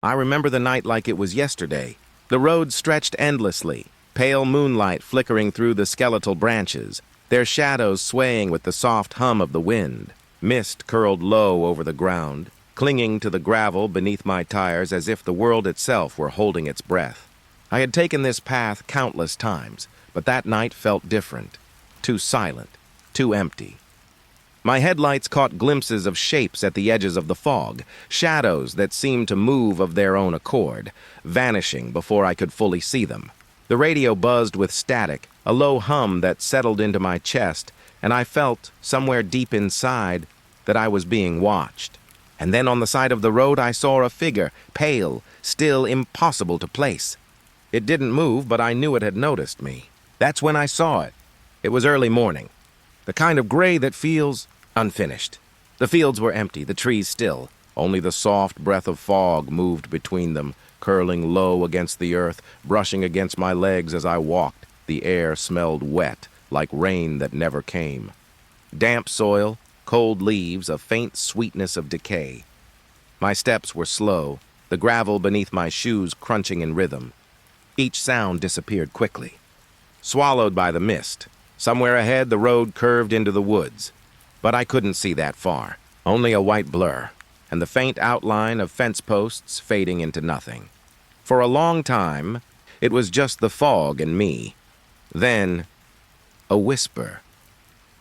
I remember the night like it was yesterday. The road stretched endlessly, pale moonlight flickering through the skeletal branches, their shadows swaying with the soft hum of the wind. Mist curled low over the ground, clinging to the gravel beneath my tires as if the world itself were holding its breath. I had taken this path countless times, but that night felt different. Too silent, too empty. My headlights caught glimpses of shapes at the edges of the fog, shadows that seemed to move of their own accord, vanishing before I could fully see them. The radio buzzed with static, a low hum that settled into my chest, and I felt, somewhere deep inside, that I was being watched. And then on the side of the road I saw a figure, pale, still impossible to place. It didn't move, but I knew it had noticed me. That's when I saw it. It was early morning. The kind of gray that feels unfinished. The fields were empty, the trees still. Only the soft breath of fog moved between them, curling low against the earth, brushing against my legs as I walked. The air smelled wet, like rain that never came. Damp soil, cold leaves, a faint sweetness of decay. My steps were slow, the gravel beneath my shoes crunching in rhythm. Each sound disappeared quickly, swallowed by the mist. Somewhere ahead, the road curved into the woods, but I couldn't see that far, only a white blur, and the faint outline of fence posts fading into nothing. For a long time, it was just the fog and me. Then, a whisper,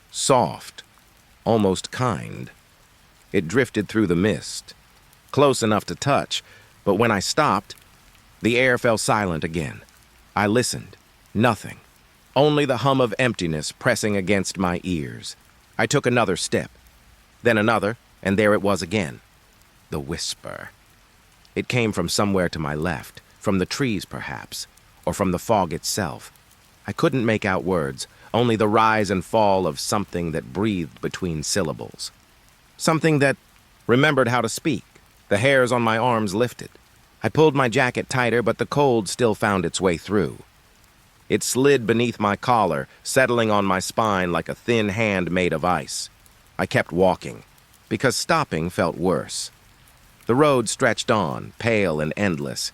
soft, almost kind. It drifted through the mist, close enough to touch, but when I stopped, the air fell silent again. I listened. Nothing. Only the hum of emptiness pressing against my ears. I took another step, then another, and there it was again. The whisper. It came from somewhere to my left, from the trees perhaps, or from the fog itself. I couldn't make out words, only the rise and fall of something that breathed between syllables. Something that remembered how to speak. The hairs on my arms lifted. I pulled my jacket tighter, but the cold still found its way through. It slid beneath my collar, settling on my spine like a thin hand made of ice. I kept walking, because stopping felt worse. The road stretched on, pale and endless.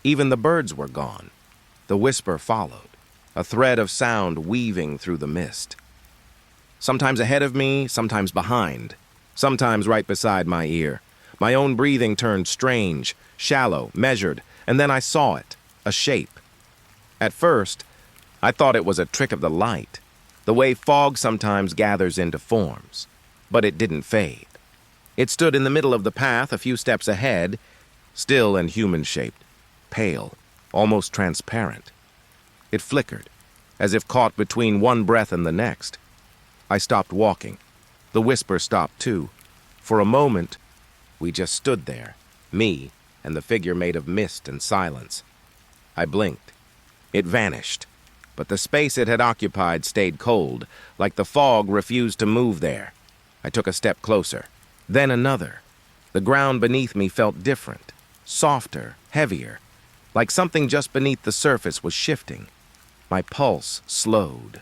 Even the birds were gone. The whisper followed, a thread of sound weaving through the mist. Sometimes ahead of me, sometimes behind, sometimes right beside my ear. My own breathing turned strange, shallow, measured, and then I saw it, a shape. At first, I thought it was a trick of the light, the way fog sometimes gathers into forms. But it didn't fade. It stood in the middle of the path a few steps ahead, still and human-shaped, pale, almost transparent. It flickered, as if caught between one breath and the next. I stopped walking. The whisper stopped too. For a moment, we just stood there, me and the figure made of mist and silence. I blinked. It vanished, but the space it had occupied stayed cold, like the fog refused to move there. I took a step closer, then another. The ground beneath me felt different, softer, heavier, like something just beneath the surface was shifting. My pulse slowed.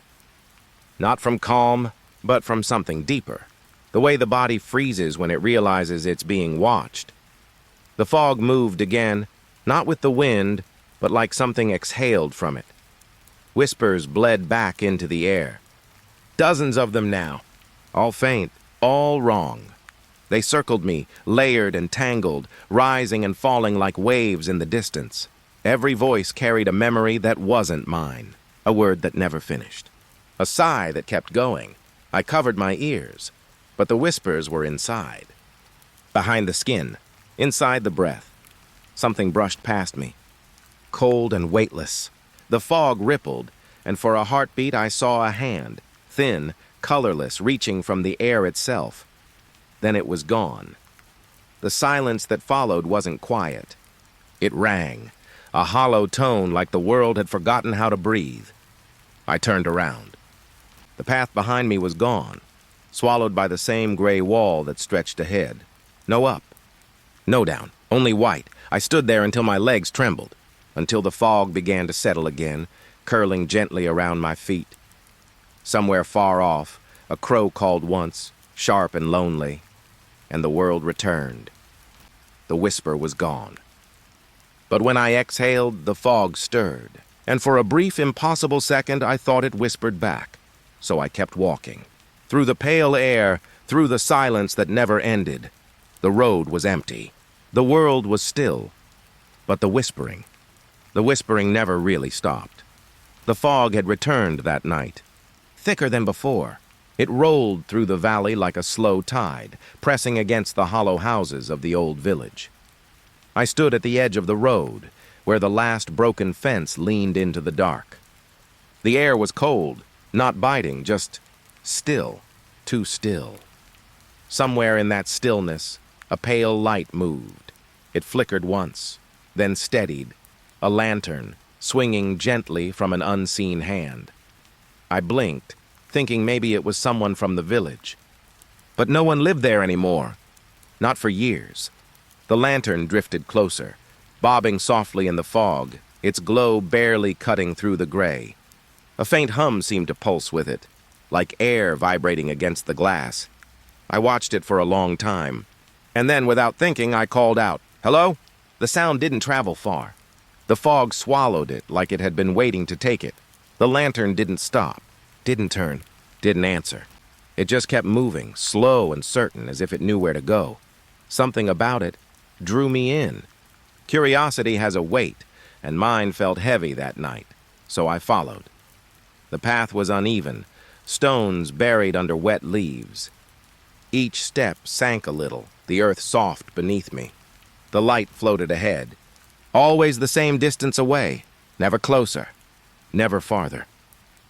Not from calm, but from something deeper, the way the body freezes when it realizes it's being watched. The fog moved again, not with the wind, but like something exhaled from it. Whispers bled back into the air. Dozens of them now, all faint, all wrong. They circled me, layered and tangled, rising and falling like waves in the distance. Every voice carried a memory that wasn't mine, a word that never finished, a sigh that kept going. I covered my ears, but the whispers were inside. Behind the skin, inside the breath, something brushed past me, cold and weightless. The fog rippled, and for a heartbeat I saw a hand, thin, colorless, reaching from the air itself. Then it was gone. The silence that followed wasn't quiet. It rang, a hollow tone like the world had forgotten how to breathe. I turned around. The path behind me was gone, swallowed by the same gray wall that stretched ahead. No up, no down, only white. I stood there until my legs trembled, until the fog began to settle again, curling gently around my feet. Somewhere far off, a crow called once, sharp and lonely, and the world returned. The whisper was gone. But when I exhaled, the fog stirred, and for a brief, impossible second, I thought it whispered back. So I kept walking. Through the pale air, through the silence that never ended. The road was empty. The world was still. But the whispering never really stopped. The fog had returned that night, thicker than before. It rolled through the valley like a slow tide, pressing against the hollow houses of the old village. I stood at the edge of the road, where the last broken fence leaned into the dark. The air was cold, not biting, just still, too still. Somewhere in that stillness, a pale light moved. It flickered once, then steadied, a lantern, swinging gently from an unseen hand. I blinked, thinking maybe it was someone from the village. But no one lived there anymore. Not for years. The lantern drifted closer, bobbing softly in the fog, its glow barely cutting through the gray. A faint hum seemed to pulse with it, like air vibrating against the glass. I watched it for a long time, and then, without thinking, I called out, "Hello?" The sound didn't travel far. The fog swallowed it like it had been waiting to take it. The lantern didn't stop, didn't turn, didn't answer. It just kept moving, slow and certain, as if it knew where to go. Something about it drew me in. Curiosity has a weight, and mine felt heavy that night, so I followed. The path was uneven, stones buried under wet leaves. Each step sank a little, the earth soft beneath me. The light floated ahead, always the same distance away, never closer, never farther.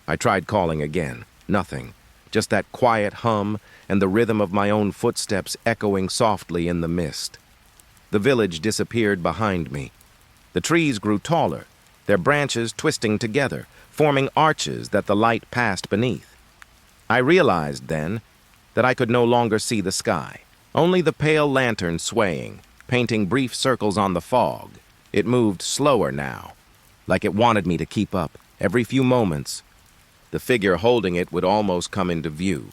I tried calling again, nothing, just that quiet hum and the rhythm of my own footsteps echoing softly in the mist. The village disappeared behind me. The trees grew taller, their branches twisting together, forming arches that the light passed beneath. I realized then that I could no longer see the sky, only the pale lantern swaying, painting brief circles on the fog. It moved slower now, like it wanted me to keep up. Every few moments, the figure holding it would almost come into view.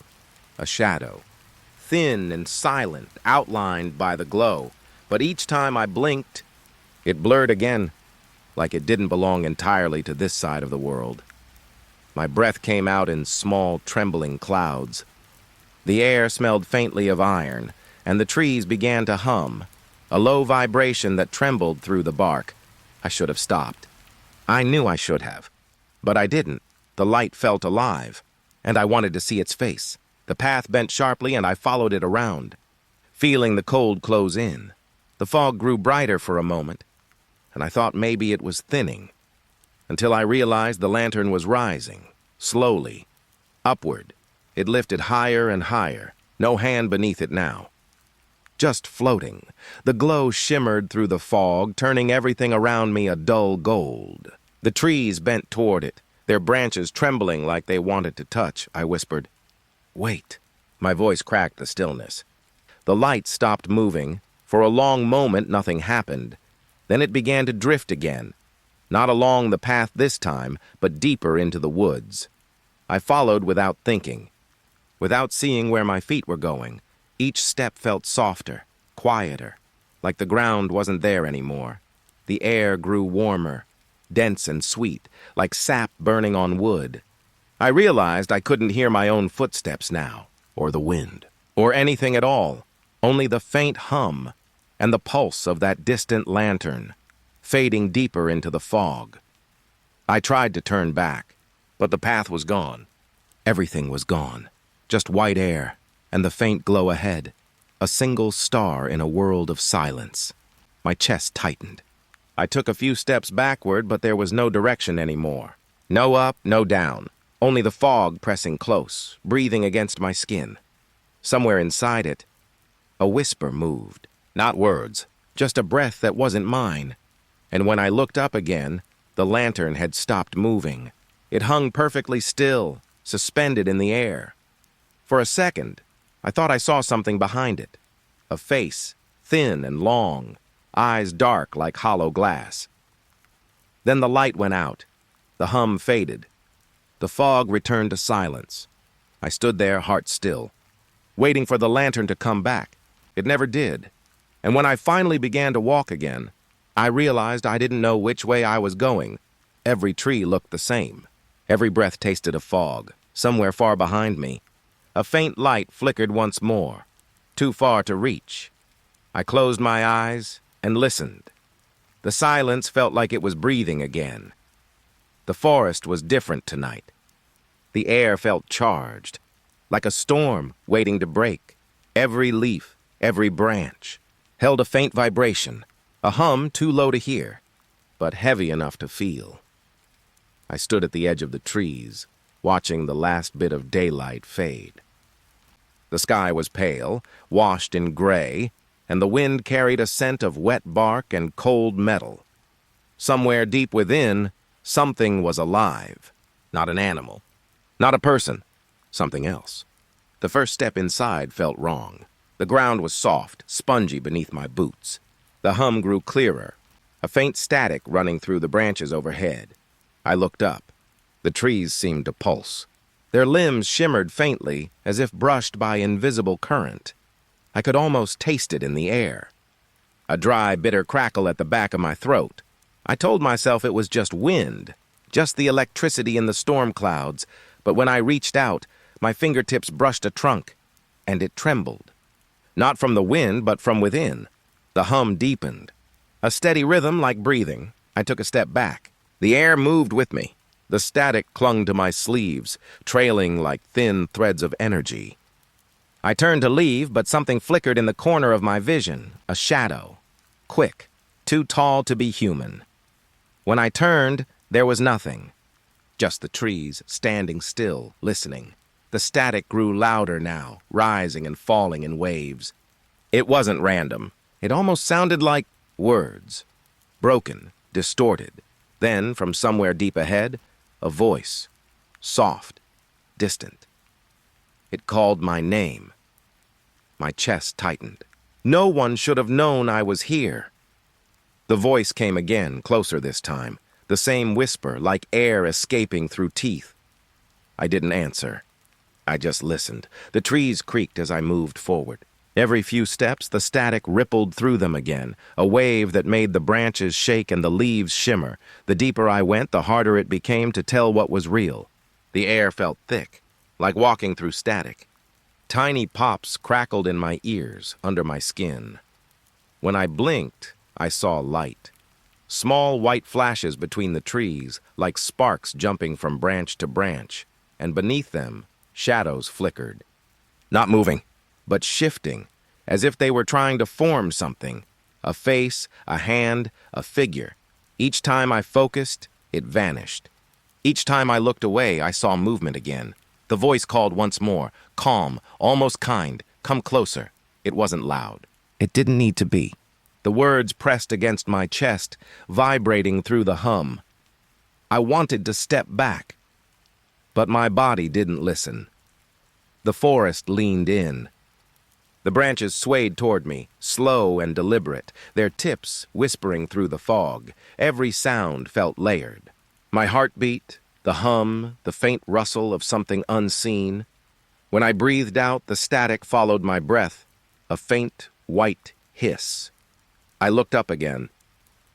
A shadow, thin and silent, outlined by the glow. But each time I blinked, it blurred again, like it didn't belong entirely to this side of the world. My breath came out in small, trembling clouds. The air smelled faintly of iron, and the trees began to hum, a low vibration that trembled through the bark. I should have stopped. I knew I should have, but I didn't. The light felt alive, and I wanted to see its face. The path bent sharply, and I followed it around, feeling the cold close in. The fog grew brighter for a moment, and I thought maybe it was thinning, until I realized the lantern was rising, slowly, upward. It lifted higher and higher, no hand beneath it now. Just floating, the glow shimmered through the fog, turning everything around me a dull gold. The trees bent toward it, their branches trembling like they wanted to touch. I whispered, "Wait." My voice cracked the stillness. The light stopped moving. For a long moment, nothing happened. Then it began to drift again, not along the path this time, but deeper into the woods. I followed without thinking, without seeing where my feet were going. Each step felt softer, quieter, like the ground wasn't there anymore. The air grew warmer, dense and sweet, like sap burning on wood. I realized I couldn't hear my own footsteps now, or the wind, or anything at all, only the faint hum and the pulse of that distant lantern, fading deeper into the fog. I tried to turn back, but the path was gone. Everything was gone, just white air and the faint glow ahead, a single star in a world of silence. My chest tightened. I took a few steps backward, but there was no direction anymore. No up, no down, only the fog pressing close, breathing against my skin. Somewhere inside it, a whisper moved. Not words, just a breath that wasn't mine. And when I looked up again, the lantern had stopped moving. It hung perfectly still, suspended in the air. For a second, I thought I saw something behind it. A face, thin and long, eyes dark like hollow glass. Then the light went out. The hum faded. The fog returned to silence. I stood there, heart still, waiting for the lantern to come back. It never did. And when I finally began to walk again, I realized I didn't know which way I was going. Every tree looked the same. Every breath tasted of fog, somewhere far behind me. A faint light flickered once more, too far to reach. I closed my eyes and listened. The silence felt like it was breathing again. The forest was different tonight. The air felt charged, like a storm waiting to break. Every leaf, every branch, held a faint vibration, a hum too low to hear, but heavy enough to feel. I stood at the edge of the trees, watching the last bit of daylight fade. The sky was pale, washed in gray, and the wind carried a scent of wet bark and cold metal. Somewhere deep within, something was alive. Not an animal, not a person, something else. The first step inside felt wrong. The ground was soft, spongy beneath my boots. The hum grew clearer, a faint static running through the branches overhead. I looked up. The trees seemed to pulse. Their limbs shimmered faintly, as if brushed by invisible current. I could almost taste it in the air. A dry, bitter crackle at the back of my throat. I told myself it was just wind, just the electricity in the storm clouds, but when I reached out, my fingertips brushed a trunk, and it trembled. Not from the wind, but from within. The hum deepened. A steady rhythm like breathing. I took a step back. The air moved with me. The static clung to my sleeves, trailing like thin threads of energy. I turned to leave, but something flickered in the corner of my vision, a shadow. Quick, too tall to be human. When I turned, there was nothing. Just the trees, standing still, listening. The static grew louder now, rising and falling in waves. It wasn't random. It almost sounded like words. Broken, distorted. Then, from somewhere deep ahead, a voice. Soft, distant. It called my name. My chest tightened. No one should have known I was here. The voice came again, closer this time. The same whisper, like air escaping through teeth. I didn't answer. I just listened. The trees creaked as I moved forward. Every few steps, the static rippled through them again, a wave that made the branches shake and the leaves shimmer. The deeper I went, the harder it became to tell what was real. The air felt thick, like walking through static. Tiny pops crackled in my ears, under my skin. When I blinked, I saw light. Small white flashes between the trees, like sparks jumping from branch to branch, and beneath them, shadows flickered. Not moving, but shifting, as if they were trying to form something. A face, a hand, a figure. Each time I focused, it vanished. Each time I looked away, I saw movement again. The voice called once more, calm, almost kind, come closer. It wasn't loud. It didn't need to be. The words pressed against my chest, vibrating through the hum. I wanted to step back, but my body didn't listen. The forest leaned in. The branches swayed toward me, slow and deliberate, their tips whispering through the fog. Every sound felt layered. My heartbeat, the hum, the faint rustle of something unseen. When I breathed out, the static followed my breath, a faint, white hiss. I looked up again.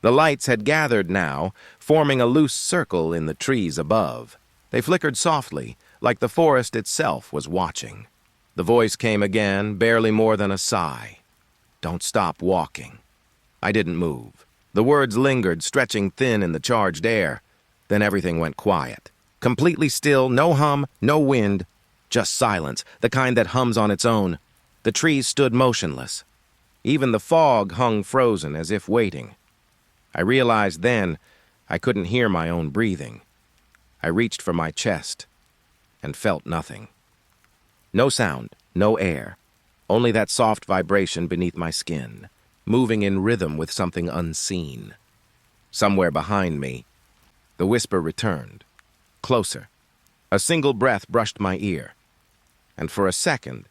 The lights had gathered now, forming a loose circle in the trees above. They flickered softly, like the forest itself was watching. The voice came again, barely more than a sigh. Don't stop walking. I didn't move. The words lingered, stretching thin in the charged air. Then everything went quiet. Completely still, no hum, no wind, just silence, the kind that hums on its own. The trees stood motionless. Even the fog hung frozen, as if waiting. I realized then I couldn't hear my own breathing. I reached for my chest and felt nothing. No sound, no air, only that soft vibration beneath my skin, moving in rhythm with something unseen. Somewhere behind me, the whisper returned, closer. A single breath brushed my ear, and for a second,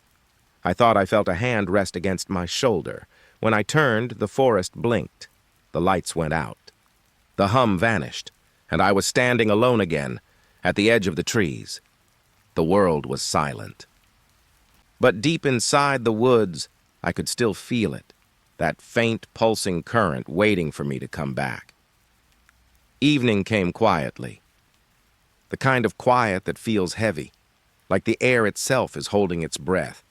I thought I felt a hand rest against my shoulder. When I turned, the forest blinked. The lights went out. The hum vanished, and I was standing alone again, at the edge of the trees. The world was silent. But deep inside the woods, I could still feel it, that faint, pulsing current waiting for me to come back. Evening came quietly, the kind of quiet that feels heavy, like the air itself is holding its breath.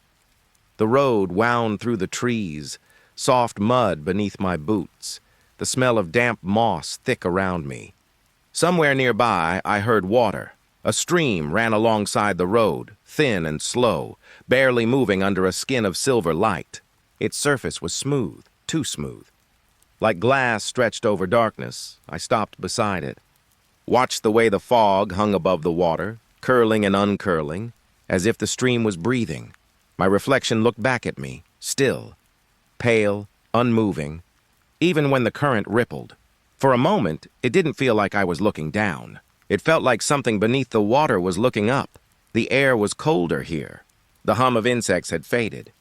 The road wound through the trees, soft mud beneath my boots, the smell of damp moss thick around me. Somewhere nearby, I heard water. A stream ran alongside the road, thin and slow, barely moving under a skin of silver light. Its surface was smooth, too smooth. Like glass stretched over darkness, I stopped beside it. Watched the way the fog hung above the water, curling and uncurling, as if the stream was breathing. My reflection looked back at me, still, pale, unmoving, even when the current rippled. For a moment, it didn't feel like I was looking down. It felt like something beneath the water was looking up. The air was colder here. The hum of insects had faded.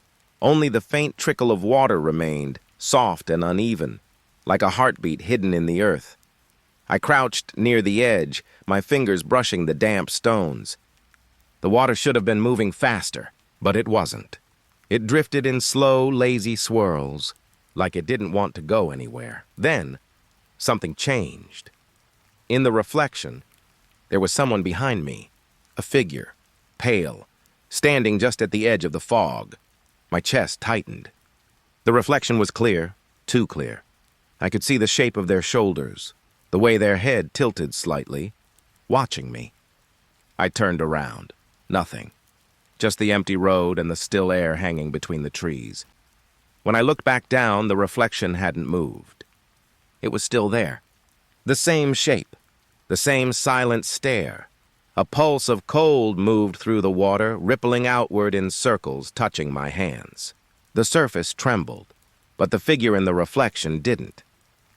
Only the faint trickle of water remained, soft and uneven, like a heartbeat hidden in the earth. I crouched near the edge, my fingers brushing the damp stones. The water should have been moving faster, but it wasn't. It drifted in slow, lazy swirls, like it didn't want to go anywhere. Then, something changed. In the reflection, there was someone behind me, a figure, pale, standing just at the edge of the fog. My chest tightened. The reflection was clear, too clear. I could see the shape of their shoulders, the way their head tilted slightly, watching me. I turned around. Nothing. Just the empty road and the still air hanging between the trees. When I looked back down, the reflection hadn't moved. It was still there. The same shape, the same silent stare. A pulse of cold moved through the water, rippling outward in circles, touching my hands. The surface trembled, but the figure in the reflection didn't.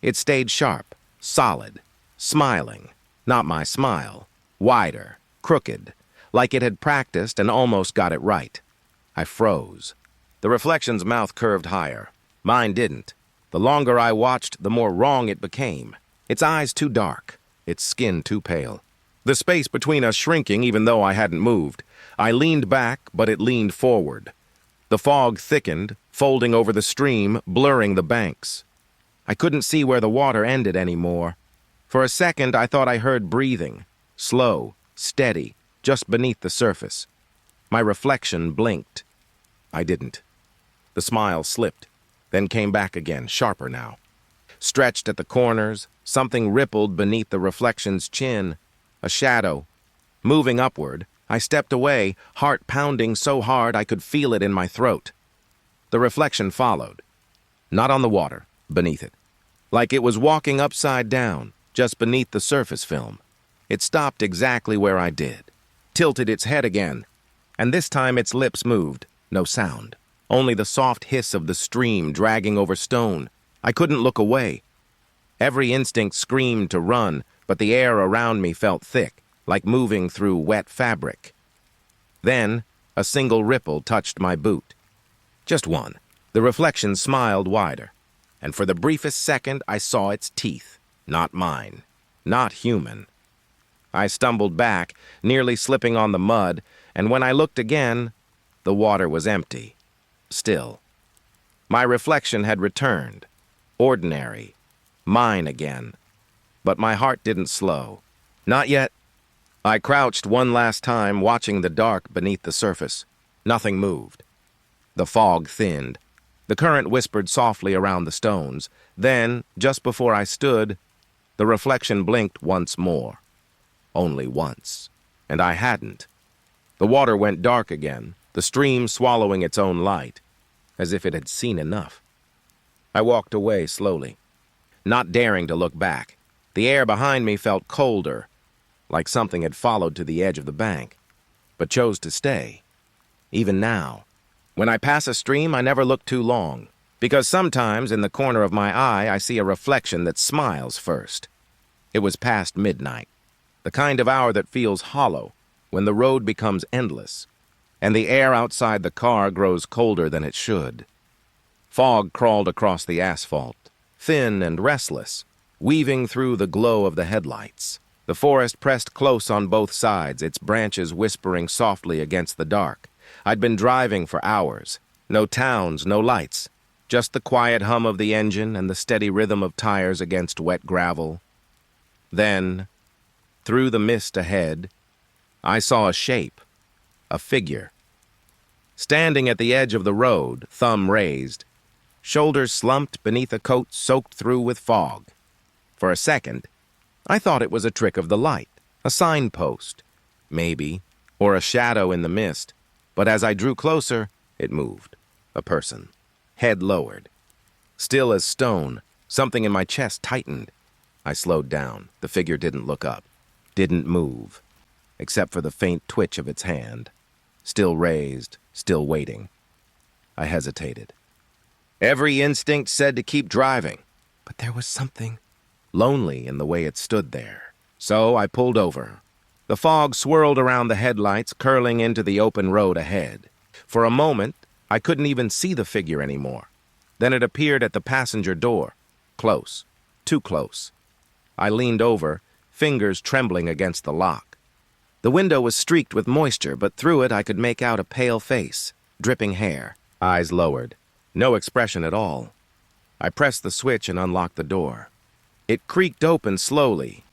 It stayed sharp, solid, smiling, not my smile, wider, crooked, like it had practiced and almost got it right. I froze. The reflection's mouth curved higher. Mine didn't. The longer I watched, the more wrong it became. Its eyes too dark, its skin too pale. The space between us shrinking even though I hadn't moved. I leaned back, but it leaned forward. The fog thickened, folding over the stream, blurring the banks. I couldn't see where the water ended anymore. For a second, I thought I heard breathing, slow, steady, just beneath the surface. My reflection blinked. I didn't. The smile slipped, then came back again, sharper now. Stretched at the corners, something rippled beneath the reflection's chin. A shadow. Moving upward, I stepped away, heart pounding so hard I could feel it in my throat. The reflection followed. Not on the water, beneath it. Like it was walking upside down, just beneath the surface film. It stopped exactly where I did. Tilted its head again. And this time its lips moved. No sound. Only the soft hiss of the stream dragging over stone. I couldn't look away. Every instinct screamed to run, but the air around me felt thick, like moving through wet fabric. Then, a single ripple touched my boot. Just one. The reflection smiled wider, and for the briefest second I saw its teeth. Not mine. Not human. I stumbled back, nearly slipping on the mud, and when I looked again, the water was empty. Still. My reflection had returned. Ordinary. Mine again. But my heart didn't slow. Not yet. I crouched one last time, watching the dark beneath the surface. Nothing moved. The fog thinned. The current whispered softly around the stones. Then, just before I stood, the reflection blinked once more. Only once. And I hadn't. The water went dark again, the stream swallowing its own light, as if it had seen enough. I walked away slowly, not daring to look back. The air behind me felt colder, like something had followed to the edge of the bank, but chose to stay. Even now, when I pass a stream, I never look too long, because sometimes in the corner of my eye I see a reflection that smiles first. It was past midnight, the kind of hour that feels hollow when the road becomes endless, and the air outside the car grows colder than it should. Fog crawled across the asphalt, thin and restless, weaving through the glow of the headlights. The forest pressed close on both sides, its branches whispering softly against the dark. I'd been driving for hours. No towns, no lights. Just the quiet hum of the engine and the steady rhythm of tires against wet gravel. Then, through the mist ahead, I saw a shape, a figure. Standing at the edge of the road, thumb raised, shoulders slumped beneath a coat soaked through with fog. For a second, I thought it was a trick of the light, a signpost, maybe, or a shadow in the mist, but as I drew closer, it moved. A person, head lowered. Still as stone, something in my chest tightened. I slowed down. The figure didn't look up, didn't move, except for the faint twitch of its hand. Still raised, still waiting. I hesitated. Every instinct said to keep driving, but there was something lonely in the way it stood there. So I pulled over. The fog swirled around the headlights, curling into the open road ahead. For a moment, I couldn't even see the figure anymore. Then it appeared at the passenger door. Close. Too close. I leaned over, fingers trembling against the lock. The window was streaked with moisture, but through it I could make out a pale face, dripping hair, eyes lowered. No expression at all. I pressed the switch and unlocked the door. It creaked open slowly.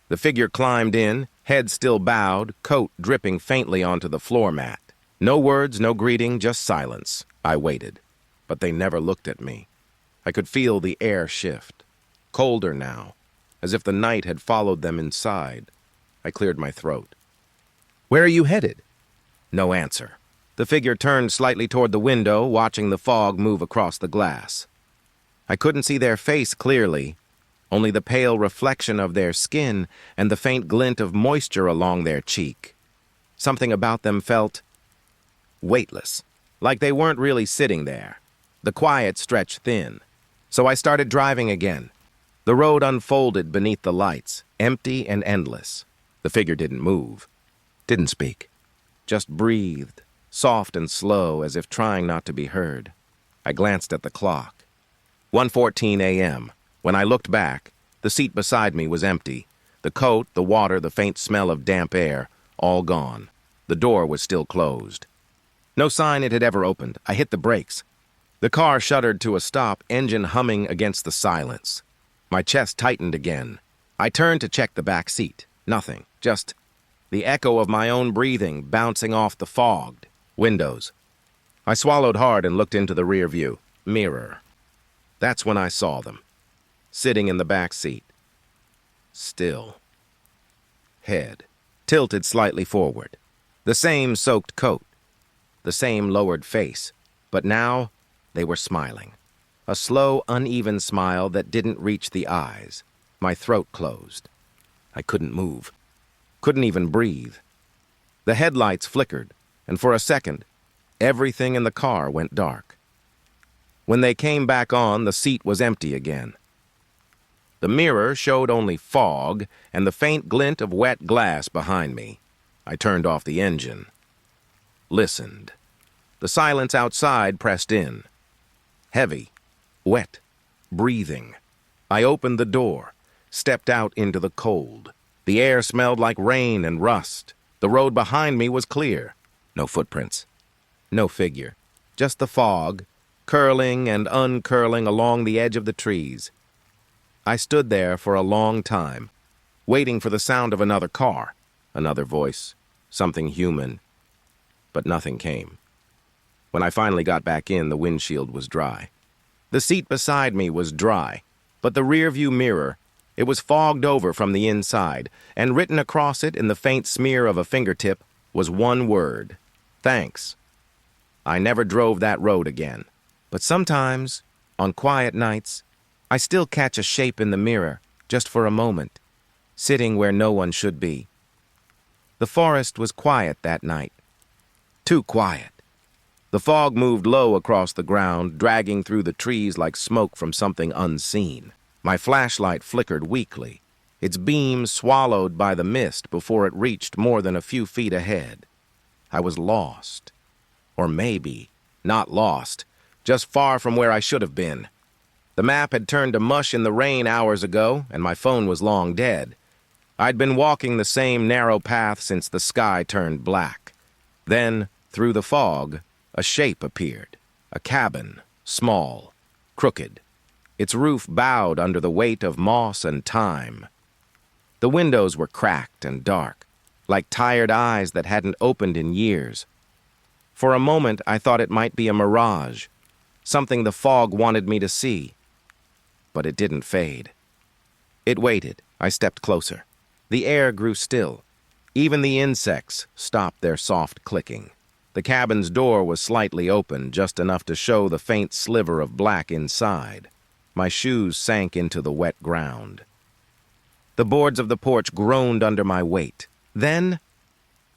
The figure climbed in, head still bowed, coat dripping faintly onto the floor mat. No words, no greeting, just silence. I waited, but they never looked at me. I could feel the air shift. Colder now, as if the night had followed them inside. I cleared my throat. "Where are you headed?" No answer. The figure turned slightly toward the window, watching the fog move across the glass. I couldn't see their face clearly, only the pale reflection of their skin and the faint glint of moisture along their cheek. Something about them felt weightless, like they weren't really sitting there. The quiet stretched thin. So I started driving again. The road unfolded beneath the lights, empty and endless. The figure didn't move, didn't speak, just breathed, soft and slow, as if trying not to be heard. I glanced at the clock. 1:14 a.m. When I looked back, the seat beside me was empty. The coat, the water, the faint smell of damp air, all gone. The door was still closed. No sign it had ever opened. I hit the brakes. The car shuddered to a stop, engine humming against the silence. My chest tightened again. I turned to check the back seat. Nothing, just the echo of my own breathing bouncing off the fogged windows. I swallowed hard and looked into the rear view mirror. That's when I saw them, sitting in the back seat. Still. Head tilted slightly forward. The same soaked coat. The same lowered face. But now they were smiling. A slow, uneven smile that didn't reach the eyes. My throat closed. I couldn't move. Couldn't even breathe. The headlights flickered, and for a second, everything in the car went dark. When they came back on, the seat was empty again. The mirror showed only fog and the faint glint of wet glass behind me. I turned off the engine. Listened. The silence outside pressed in. Heavy, wet, breathing. I opened the door, stepped out into the cold. The air smelled like rain and rust. The road behind me was clear. No footprints. No figure. Just the fog, curling and uncurling along the edge of the trees. I stood there for a long time, waiting for the sound of another car, another voice, something human. But nothing came. When I finally got back in, the windshield was dry. The seat beside me was dry, but the rearview mirror, it was fogged over from the inside, and written across it in the faint smear of a fingertip was one word: thanks. I never drove that road again, but sometimes, on quiet nights, I still catch a shape in the mirror, just for a moment, sitting where no one should be. The forest was quiet that night. Too quiet. The fog moved low across the ground, dragging through the trees like smoke from something unseen. My flashlight flickered weakly, its beam swallowed by the mist before it reached more than a few feet ahead. I was lost. Or maybe not lost, just far from where I should have been. The map had turned to mush in the rain hours ago, and my phone was long dead. I'd been walking the same narrow path since the sky turned black. Then, through the fog, a shape appeared. A cabin, small, crooked. Its roof bowed under the weight of moss and time. The windows were cracked and dark, like tired eyes that hadn't opened in years. For a moment, I thought it might be a mirage, something the fog wanted me to see. But it didn't fade. It waited. I stepped closer. The air grew still. Even the insects stopped their soft clicking. The cabin's door was slightly open, just enough to show the faint sliver of black inside. My shoes sank into the wet ground. The boards of the porch groaned under my weight. Then,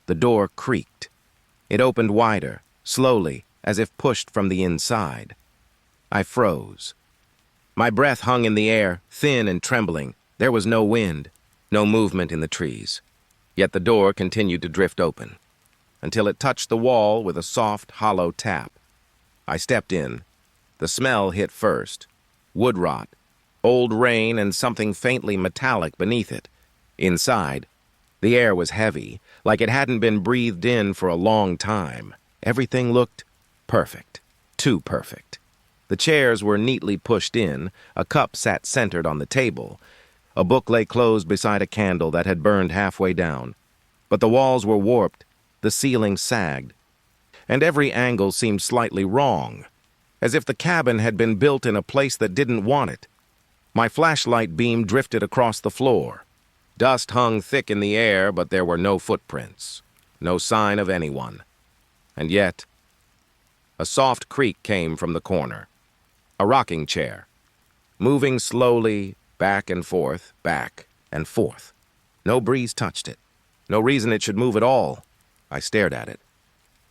the door creaked. It opened wider, slowly, as if pushed from the inside. I froze. My breath hung in the air, thin and trembling. There was no wind, no movement in the trees. Yet the door continued to drift open, until it touched the wall with a soft, hollow tap. I stepped in. The smell hit first. Wood rot, old rain, and something faintly metallic beneath it. Inside, the air was heavy, like it hadn't been breathed in for a long time. Everything looked perfect. Too perfect. The chairs were neatly pushed in, a cup sat centered on the table. A book lay closed beside a candle that had burned halfway down. But the walls were warped, the ceiling sagged, and every angle seemed slightly wrong, as if the cabin had been built in a place that didn't want it. My flashlight beam drifted across the floor. Dust hung thick in the air, but there were no footprints, no sign of anyone. And yet, a soft creak came from the corner. A rocking chair, moving slowly back and forth, back and forth. No breeze touched it. No reason it should move at all. I stared at it.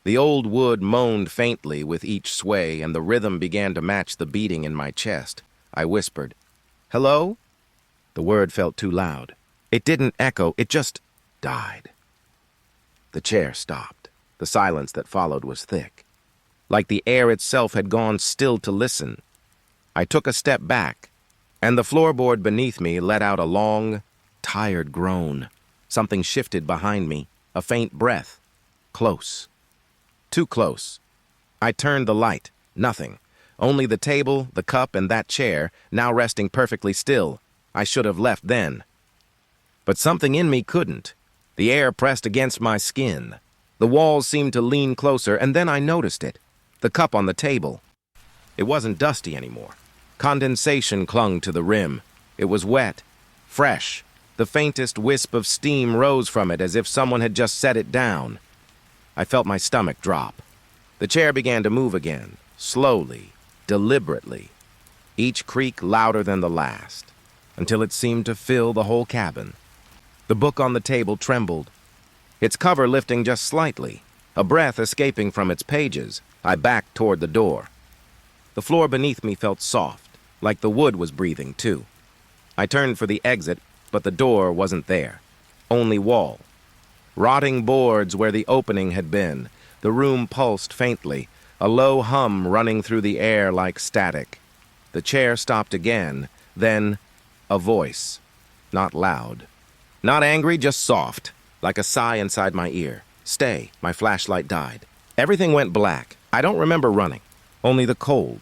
The old wood moaned faintly with each sway, and the rhythm began to match the beating in my chest. I whispered, "Hello?" The word felt too loud. It didn't echo, it just died. The chair stopped. The silence that followed was thick, like the air itself had gone still to listen. I took a step back, and the floorboard beneath me let out a long, tired groan. Something shifted behind me, a faint breath. Close. Too close. I turned the light. Nothing. Only the table, the cup, and that chair, now resting perfectly still. I should have left then. But something in me couldn't. The air pressed against my skin. The walls seemed to lean closer, and then I noticed it. The cup on the table. It wasn't dusty anymore. Condensation clung to the rim. It was wet, fresh. The faintest wisp of steam rose from it as if someone had just set it down. I felt my stomach drop. The chair began to move again, slowly, deliberately, each creak louder than the last, until it seemed to fill the whole cabin. The book on the table trembled, its cover lifting just slightly, a breath escaping from its pages. I backed toward the door. The floor beneath me felt soft, like the wood was breathing too. I turned for the exit, but the door wasn't there. Only wall. Rotting boards where the opening had been. The room pulsed faintly, a low hum running through the air like static. The chair stopped again, then a voice. Not loud. Not angry, just soft, like a sigh inside my ear. Stay. My flashlight died. Everything went black. I don't remember running. Only the cold.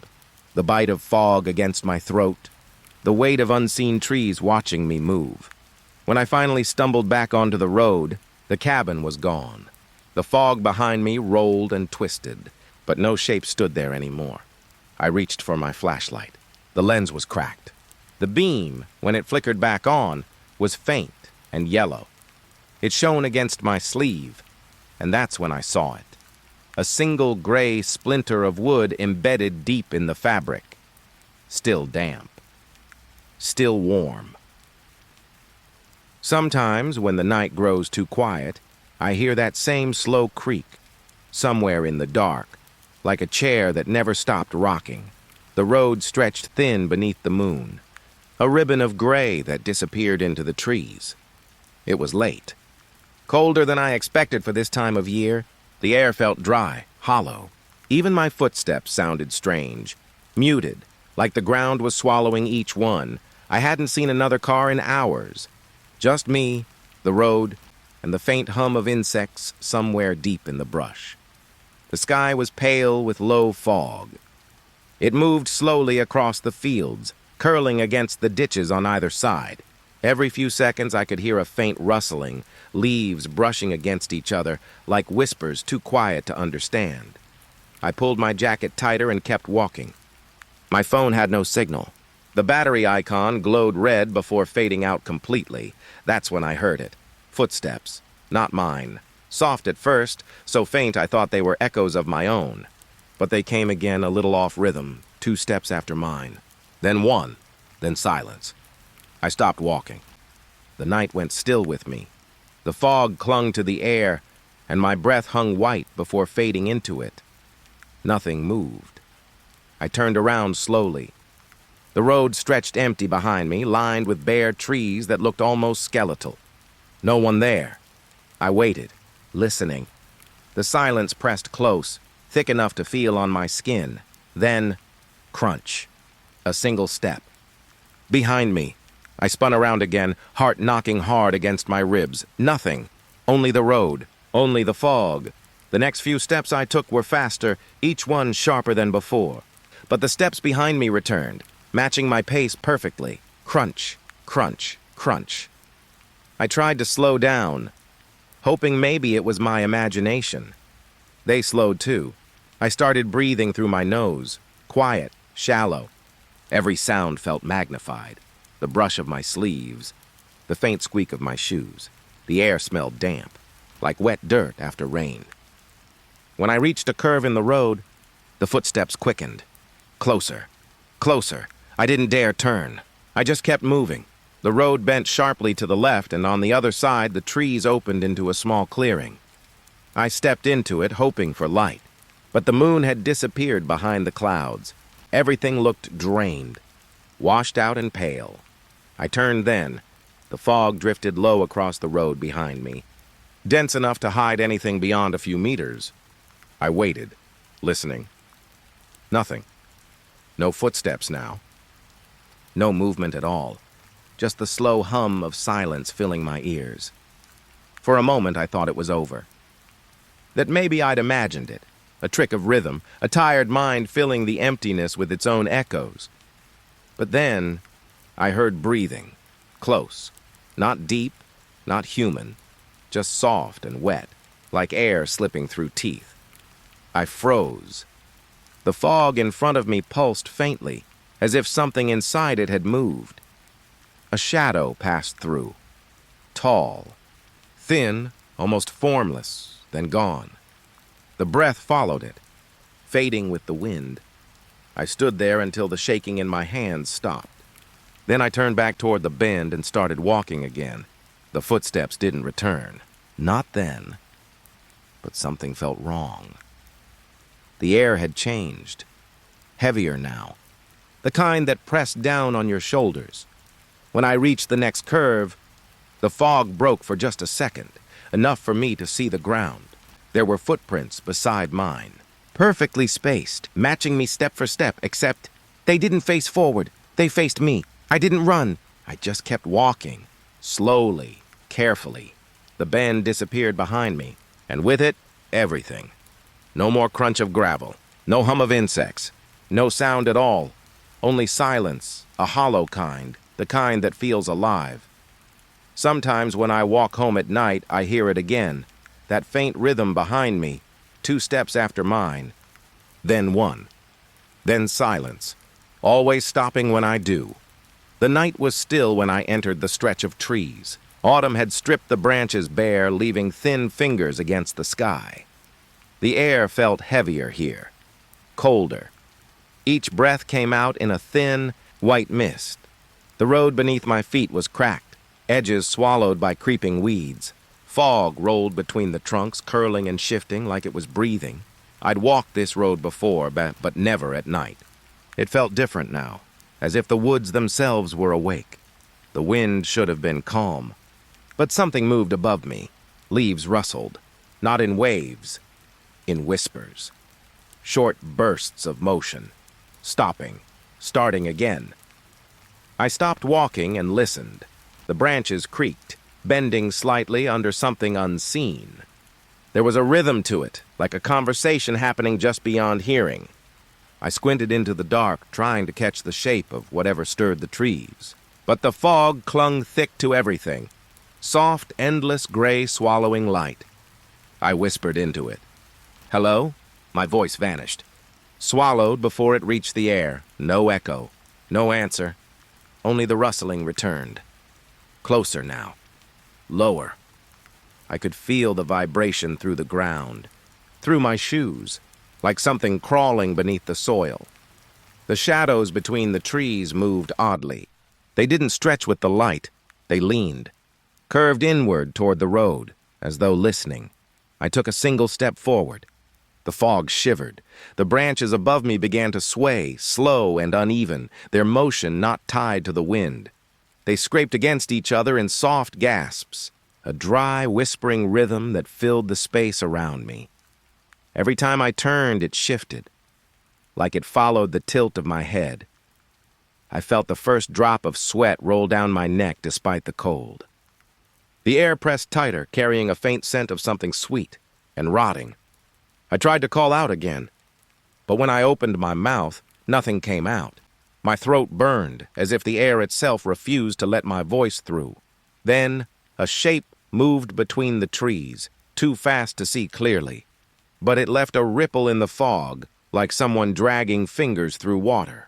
The bite of fog against my throat. The weight of unseen trees watching me move. When I finally stumbled back onto the road, the cabin was gone. The fog behind me rolled and twisted, but no shape stood there anymore. I reached for my flashlight. The lens was cracked. The beam, when it flickered back on, was faint and yellow. It shone against my sleeve, and that's when I saw it. A single gray splinter of wood embedded deep in the fabric. Still damp. Still warm. Sometimes, when the night grows too quiet, I hear that same slow creak, somewhere in the dark, like a chair that never stopped rocking. The road stretched thin beneath the moon, a ribbon of gray that disappeared into the trees. It was late. Colder than I expected for this time of year. The air felt dry, hollow. Even my footsteps sounded strange, muted, like the ground was swallowing each one. I hadn't seen another car in hours. Just me, the road, and the faint hum of insects somewhere deep in the brush. The sky was pale with low fog. It moved slowly across the fields, curling against the ditches on either side. Every few seconds I could hear a faint rustling, leaves brushing against each other like whispers too quiet to understand. I pulled my jacket tighter and kept walking. My phone had no signal. The battery icon glowed red before fading out completely. That's when I heard it. Footsteps. Not mine. Soft at first, so faint I thought they were echoes of my own. But they came again a little off rhythm, 2 steps after mine. Then 1, then silence. I stopped walking. The night went still with me. The fog clung to the air, and my breath hung white before fading into it. Nothing moved. I turned around slowly. The road stretched empty behind me, lined with bare trees that looked almost skeletal. No one there. I waited, listening. The silence pressed close, thick enough to feel on my skin. Then, crunch. A single step. Behind me. I spun around again, heart knocking hard against my ribs. Nothing. Only the road. Only the fog. The next few steps I took were faster, each one sharper than before. But the steps behind me returned, matching my pace perfectly. Crunch, crunch, crunch. I tried to slow down, hoping maybe it was my imagination. They slowed too. I started breathing through my nose, quiet, shallow. Every sound felt magnified. The brush of my sleeves, the faint squeak of my shoes. The air smelled damp, like wet dirt after rain. When I reached a curve in the road, the footsteps quickened. Closer, closer. I didn't dare turn. I just kept moving. The road bent sharply to the left, and on the other side, the trees opened into a small clearing. I stepped into it, hoping for light. But the moon had disappeared behind the clouds. Everything looked drained, washed out and pale. I turned then. The fog drifted low across the road behind me, dense enough to hide anything beyond a few meters. I waited, listening. Nothing. No footsteps now. No movement at all. Just the slow hum of silence filling my ears. For a moment I thought it was over. That maybe I'd imagined it. A trick of rhythm, a tired mind filling the emptiness with its own echoes. But then I heard breathing, close, not deep, not human, just soft and wet, like air slipping through teeth. I froze. The fog in front of me pulsed faintly, as if something inside it had moved. A shadow passed through, tall, thin, almost formless, then gone. The breath followed it, fading with the wind. I stood there until the shaking in my hands stopped. Then I turned back toward the bend and started walking again. The footsteps didn't return. Not then. But something felt wrong. The air had changed. Heavier now. The kind that pressed down on your shoulders. When I reached the next curve, the fog broke for just a second, enough for me to see the ground. There were footprints beside mine, perfectly spaced, matching me step for step, except they didn't face forward. They faced me. I didn't run. I just kept walking, slowly, carefully. The bend disappeared behind me, and with it, everything. No more crunch of gravel, no hum of insects, no sound at all, only silence, a hollow kind, the kind that feels alive. Sometimes when I walk home at night, I hear it again, that faint rhythm behind me, 2 steps after mine. Then 1. Then silence, always stopping when I do. The night was still when I entered the stretch of trees. Autumn had stripped the branches bare, leaving thin fingers against the sky. The air felt heavier here, colder. Each breath came out in a thin, white mist. The road beneath my feet was cracked, edges swallowed by creeping weeds. Fog rolled between the trunks, curling and shifting like it was breathing. I'd walked this road before, but never at night. It felt different now, as if the woods themselves were awake. The wind should have been calm. But something moved above me. Leaves rustled, not in waves, in whispers. Short bursts of motion, stopping, starting again. I stopped walking and listened. The branches creaked, bending slightly under something unseen. There was a rhythm to it, like a conversation happening just beyond hearing. I squinted into the dark, trying to catch the shape of whatever stirred the trees. But the fog clung thick to everything. Soft, endless gray swallowing light. I whispered into it. "Hello?" My voice vanished. Swallowed before it reached the air. No echo. No answer. Only the rustling returned. Closer now. Lower. I could feel the vibration through the ground, through my shoes, like something crawling beneath the soil. The shadows between the trees moved oddly. They didn't stretch with the light. They leaned, curved inward toward the road, as though listening. I took a single step forward. The fog shivered. The branches above me began to sway, slow and uneven, their motion not tied to the wind. They scraped against each other in soft gasps, a dry, whispering rhythm that filled the space around me. Every time I turned, it shifted, like it followed the tilt of my head. I felt the first drop of sweat roll down my neck despite the cold. The air pressed tighter, carrying a faint scent of something sweet and rotting. I tried to call out again, but when I opened my mouth, nothing came out. My throat burned, as if the air itself refused to let my voice through. Then, a shape moved between the trees, too fast to see clearly. But it left a ripple in the fog, like someone dragging fingers through water.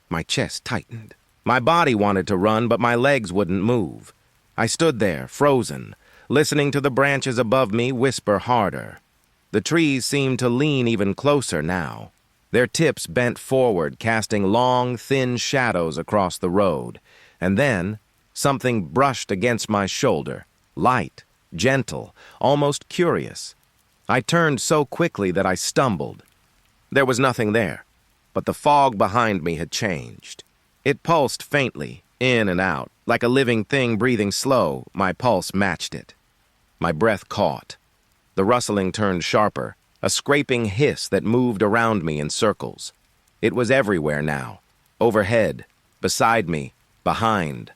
My chest tightened. My body wanted to run, but my legs wouldn't move. I stood there, frozen, listening to the branches above me whisper harder. The trees seemed to lean even closer now. Their tips bent forward, casting long, thin shadows across the road. And then, something brushed against my shoulder, light, gentle, almost curious. I turned so quickly that I stumbled. There was nothing there, but the fog behind me had changed. It pulsed faintly, in and out, like a living thing breathing slow. My pulse matched it. My breath caught. The rustling turned sharper, a scraping hiss that moved around me in circles. It was everywhere now, overhead, beside me, behind.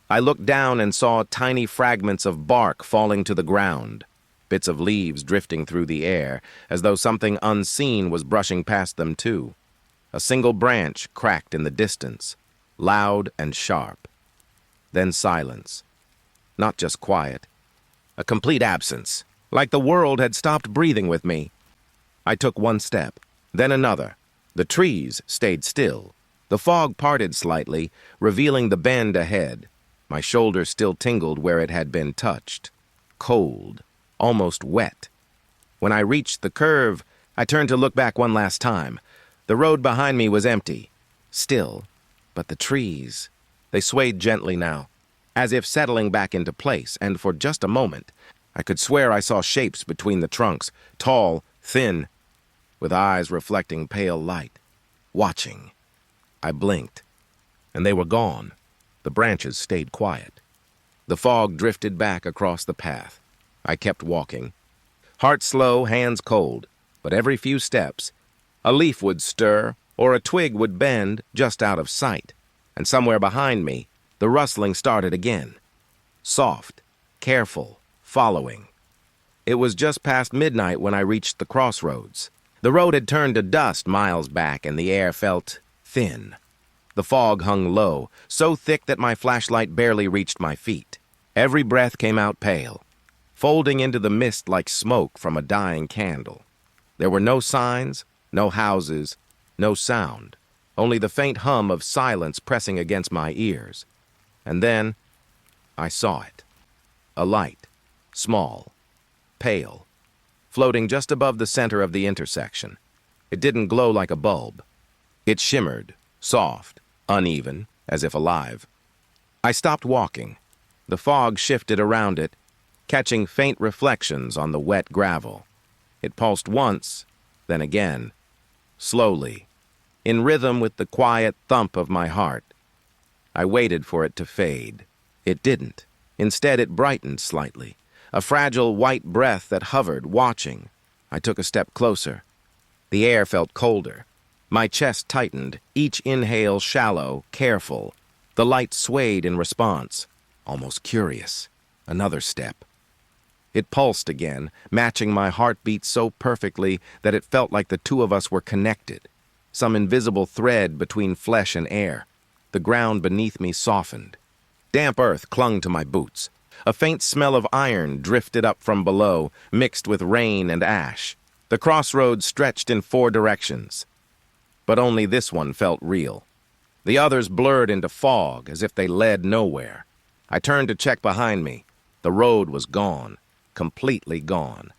I looked down and saw tiny fragments of bark falling to the ground, bits of leaves drifting through the air, as though something unseen was brushing past them too. A single branch cracked in the distance, loud and sharp. Then silence. Not just quiet. A complete absence, like the world had stopped breathing with me. I took one step, then another. The trees stayed still. The fog parted slightly, revealing the bend ahead. My shoulder still tingled where it had been touched. Cold, almost wet. When I reached the curve, I turned to look back one last time. The road behind me was empty, still, but the trees, they swayed gently now, as if settling back into place, and for just a moment, I could swear I saw shapes between the trunks, tall, thin, with eyes reflecting pale light, watching. I blinked, and they were gone. The branches stayed quiet. The fog drifted back across the path. I kept walking. Heart slow, hands cold, but every few steps, a leaf would stir or a twig would bend just out of sight, and somewhere behind me, the rustling started again. Soft, careful, following. It was just past midnight when I reached the crossroads. The road had turned to dust miles back, and the air felt thin. The fog hung low, so thick that my flashlight barely reached my feet. Every breath came out pale, folding into the mist like smoke from a dying candle. There were no signs, no houses, no sound, only the faint hum of silence pressing against my ears. And then I saw it. A light, small, pale, floating just above the center of the intersection. It didn't glow like a bulb. It shimmered, soft, uneven, as if alive. I stopped walking. The fog shifted around it, catching faint reflections on the wet gravel. It pulsed once, then again, slowly, in rhythm with the quiet thump of my heart. I waited for it to fade. It didn't. Instead, it brightened slightly, a fragile white breath that hovered, watching. I took a step closer. The air felt colder. My chest tightened, each inhale shallow, careful. The light swayed in response, almost curious. Another step. It pulsed again, matching my heartbeat so perfectly that it felt like the two of us were connected. some invisible thread between flesh and air. The ground beneath me softened. Damp earth clung to my boots. A faint smell of iron drifted up from below, mixed with rain and ash. The crossroads stretched in 4 directions, but only this one felt real. The others blurred into fog as if they led nowhere. I turned to check behind me. The road was gone, completely gone.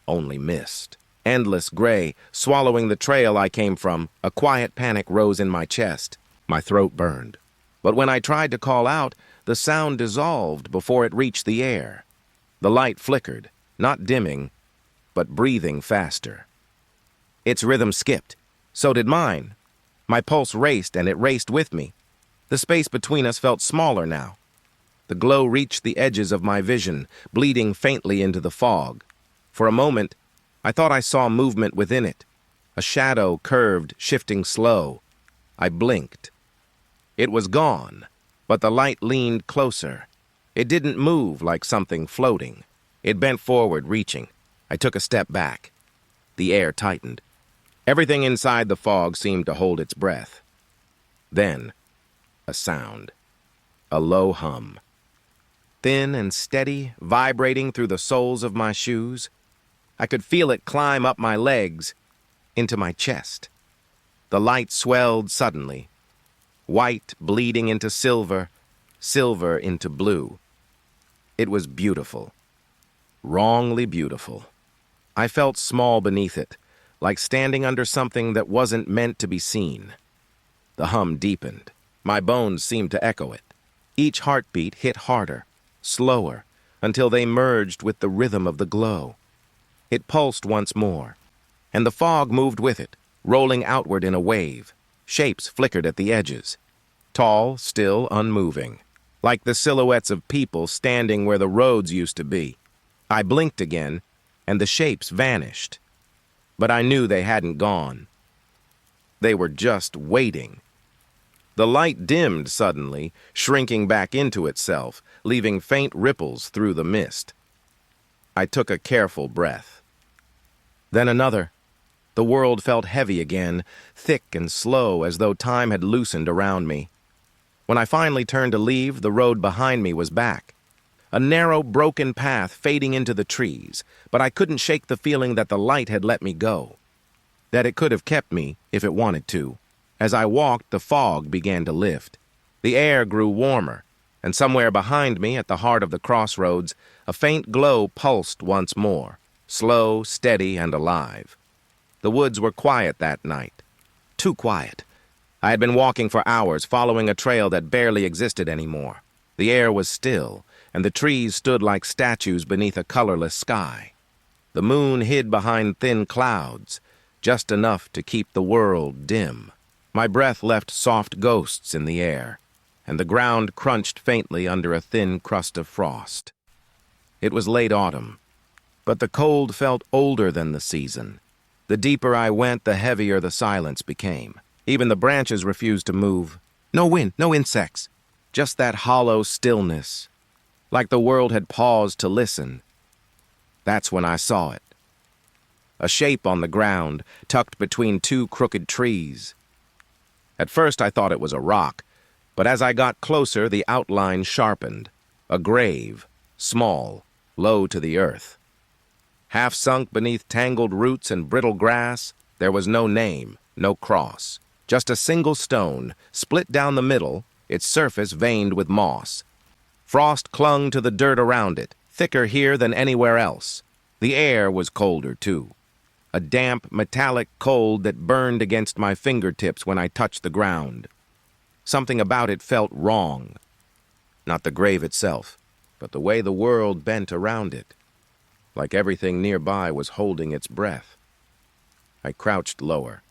Only mist. Endless gray, swallowing the trail I came from. A quiet panic rose in my chest. My throat burned. But when I tried to call out, the sound dissolved before it reached the air. The light flickered, not dimming, but breathing faster. Its rhythm skipped. So did mine. My pulse raced, and it raced with me. The space between us felt smaller now. The glow reached the edges of my vision, bleeding faintly into the fog. For a moment, I thought I saw movement within it. A shadow curved, shifting slow. I blinked. It was gone, but the light leaned closer. It didn't move like something floating. It bent forward, reaching. I took a step back. The air tightened. Everything inside the fog seemed to hold its breath. Then, a sound. A low hum. Thin and steady, vibrating through the soles of my shoes. I could feel it climb up my legs, into my chest. The light swelled suddenly. White bleeding into silver, silver into blue. It was beautiful. Wrongly beautiful. I felt small beneath it, like standing under something that wasn't meant to be seen. The hum deepened. My bones seemed to echo it. Each heartbeat hit harder, slower, until they merged with the rhythm of the glow. It pulsed once more, and the fog moved with it, rolling outward in a wave. Shapes flickered at the edges. Tall, still unmoving, like the silhouettes of people standing where the roads used to be. I blinked again, and the shapes vanished. But I knew they hadn't gone. They were just waiting. The light dimmed suddenly, shrinking back into itself, leaving faint ripples through the mist. I took a careful breath. Then another. The world felt heavy again, thick and slow, as though time had loosened around me. When I finally turned to leave, the road behind me was back. A narrow, broken path fading into the trees, but I couldn't shake the feeling that the light had let me go. That it could have kept me if it wanted to. As I walked, the fog began to lift. The air grew warmer, and somewhere behind me, at the heart of the crossroads, a faint glow pulsed once more, slow, steady, and alive. The woods were quiet that night. Too quiet. I had been walking for hours, following a trail that barely existed anymore. The air was still, and the trees stood like statues beneath a colorless sky. The moon hid behind thin clouds, just enough to keep the world dim. My breath left soft ghosts in the air, and the ground crunched faintly under a thin crust of frost. It was late autumn, but the cold felt older than the season. The deeper I went, the heavier the silence became. Even the branches refused to move. No wind, no insects, just that hollow stillness, like the world had paused to listen. That's when I saw it. A shape on the ground, tucked between 2 crooked trees. At first I thought it was a rock, but as I got closer, the outline sharpened. A grave, small, low to the earth. Half sunk beneath tangled roots and brittle grass, there was no name, no cross. Just a single stone, split down the middle, its surface veined with moss. Frost clung to the dirt around it, thicker here than anywhere else. The air was colder, too. A damp, metallic cold that burned against my fingertips when I touched the ground. Something about it felt wrong. Not the grave itself, but the way the world bent around it. Like everything nearby was holding its breath. I crouched lower.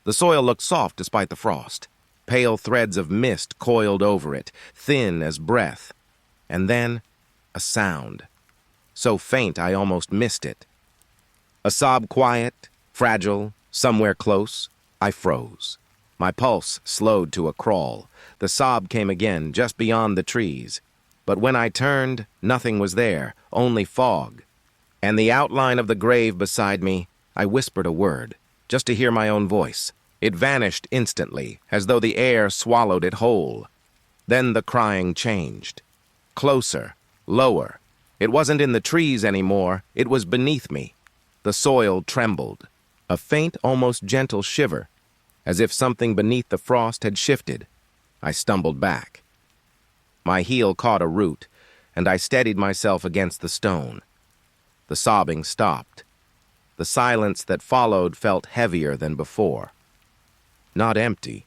The soil looked soft despite the frost. Pale threads of mist coiled over it, thin as breath. And then, a sound. So faint I almost missed it. A sob quiet, fragile, somewhere close. I froze. My pulse slowed to a crawl. The sob came again, just beyond the trees. But when I turned, nothing was there, only fog. And the outline of the grave beside me, I whispered a word, just to hear my own voice. It vanished instantly, as though the air swallowed it whole. Then the crying changed. Closer, lower. It wasn't in the trees anymore, it was beneath me. The soil trembled. A faint, almost gentle shiver, as if something beneath the frost had shifted. I stumbled back. My heel caught a root, and I steadied myself against the stone. The sobbing stopped. The silence that followed felt heavier than before. Not empty,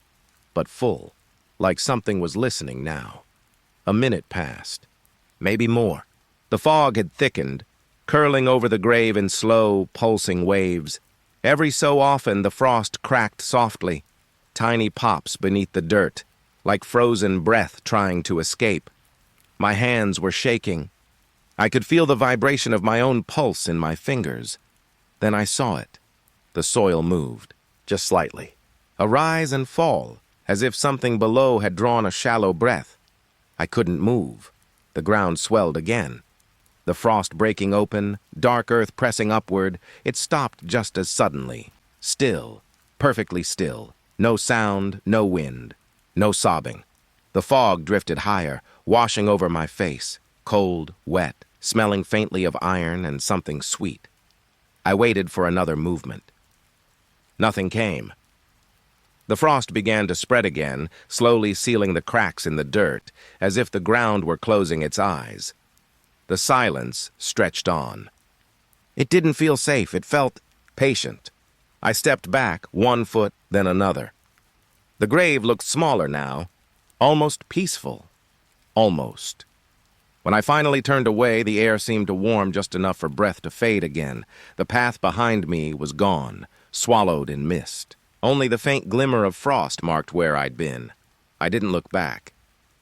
but full, like something was listening now. A minute passed, maybe more. The fog had thickened, curling over the grave in slow, pulsing waves. Every so often the frost cracked softly, tiny pops beneath the dirt, like frozen breath trying to escape. My hands were shaking. I could feel the vibration of my own pulse in my fingers. Then I saw it. The soil moved, just slightly. A rise and fall, as if something below had drawn a shallow breath. I couldn't move. The ground swelled again. The frost breaking open, dark earth pressing upward, it stopped just as suddenly. Still, perfectly still. No sound, no wind, no sobbing. The fog drifted higher, washing over my face, cold, wet, smelling faintly of iron and something sweet. I waited for another movement. Nothing came. The frost began to spread again, slowly sealing the cracks in the dirt, as if the ground were closing its eyes. The silence stretched on. It didn't feel safe, it felt patient. I stepped back, one foot, then another. The grave looked smaller now, almost peaceful. Almost. When I finally turned away, the air seemed to warm just enough for breath to fade again. The path behind me was gone, swallowed in mist. Only the faint glimmer of frost marked where I'd been. I didn't look back.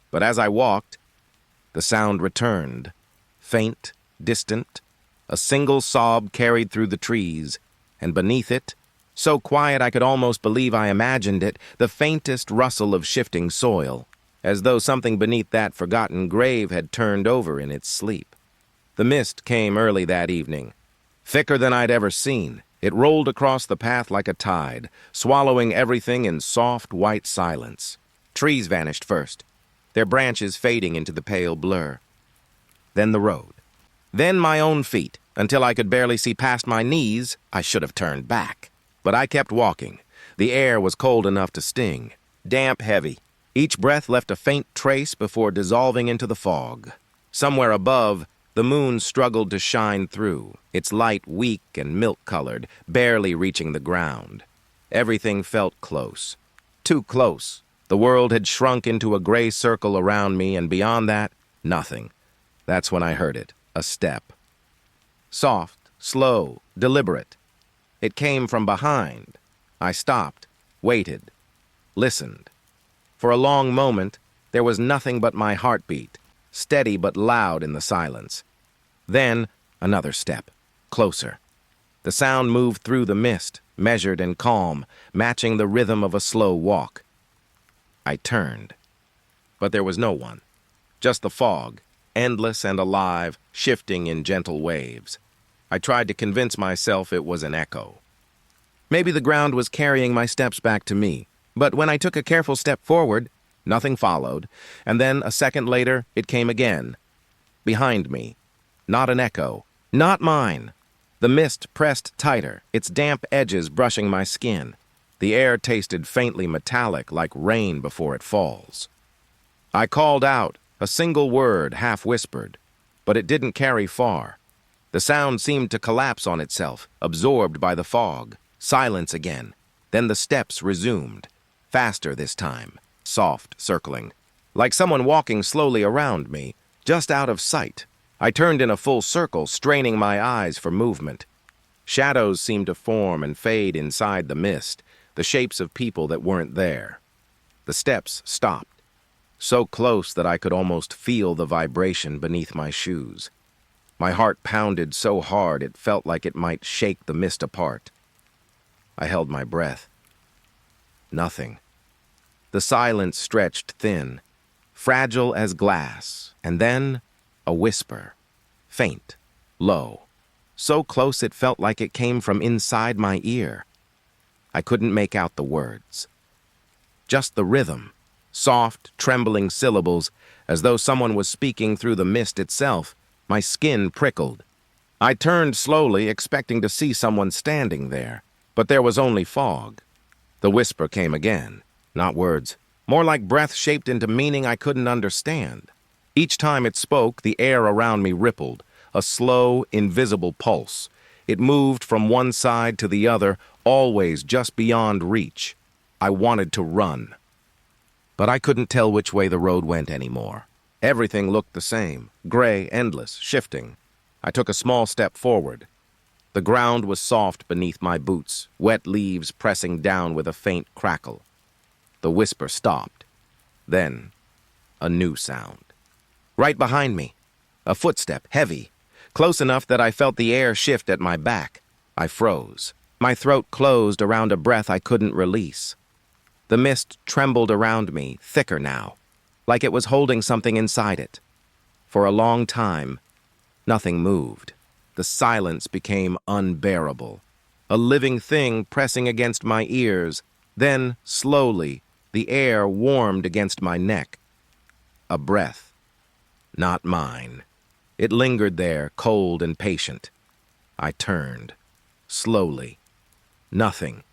But as I walked, the sound returned. Faint, distant, a single sob carried through the trees, and beneath it, so quiet I could almost believe I imagined it, the faintest rustle of shifting soil, as though something beneath that forgotten grave had turned over in its sleep. The mist came early that evening, thicker than I'd ever seen. It rolled across the path like a tide, swallowing everything in soft, white silence. Trees vanished first, their branches fading into the pale blur. Then the road. Then my own feet. Until I could barely see past my knees, I should have turned back. But I kept walking. The air was cold enough to sting, damp, heavy. Each breath left a faint trace before dissolving into the fog. Somewhere above, the moon struggled to shine through, its light weak and milk-colored, barely reaching the ground. Everything felt close. Too close. The world had shrunk into a gray circle around me, and beyond that, nothing. That's when I heard it, a step. Soft, slow, deliberate. It came from behind. I stopped, waited, listened. For a long moment, there was nothing but my heartbeat, steady but loud in the silence. Then, another step, closer. The sound moved through the mist, measured and calm, matching the rhythm of a slow walk. I turned. But there was no one. Just the fog, endless and alive, shifting in gentle waves. I tried to convince myself it was an echo. Maybe the ground was carrying my steps back to me. But when I took a careful step forward, nothing followed, and then a second later, it came again. Behind me. Not an echo. Not mine. The mist pressed tighter, its damp edges brushing my skin. The air tasted faintly metallic, like rain before it falls. I called out, a single word, half-whispered, but it didn't carry far. The sound seemed to collapse on itself, absorbed by the fog. Silence again. Then the steps resumed. Faster this time, soft, circling, like someone walking slowly around me, just out of sight. I turned in a full circle, straining my eyes for movement. Shadows seemed to form and fade inside the mist, the shapes of people that weren't there. The steps stopped, so close that I could almost feel the vibration beneath my shoes. My heart pounded so hard it felt like it might shake the mist apart. I held my breath. Nothing. The silence stretched thin, fragile as glass, and then a whisper, faint, low, so close it felt like it came from inside my ear. I couldn't make out the words. Just the rhythm, soft, trembling syllables, as though someone was speaking through the mist itself. My skin prickled. I turned slowly, expecting to see someone standing there, but there was only fog. The whisper came again, not words, more like breath shaped into meaning I couldn't understand. Each time it spoke, the air around me rippled, a slow, invisible pulse. It moved from one side to the other, always just beyond reach. I wanted to run. But I couldn't tell which way the road went anymore. Everything looked the same, gray, endless, shifting. I took a small step forward. The ground was soft beneath my boots, wet leaves pressing down with a faint crackle. The whisper stopped. Then, a new sound. Right behind me, a footstep, heavy, close enough that I felt the air shift at my back. I froze. My throat closed around a breath I couldn't release. The mist trembled around me, thicker now, like it was holding something inside it. For a long time, nothing moved. The silence became unbearable. A living thing pressing against my ears. Then, slowly, the air warmed against my neck. A breath. Not mine. It lingered there, cold and patient. I turned. Slowly. Nothing.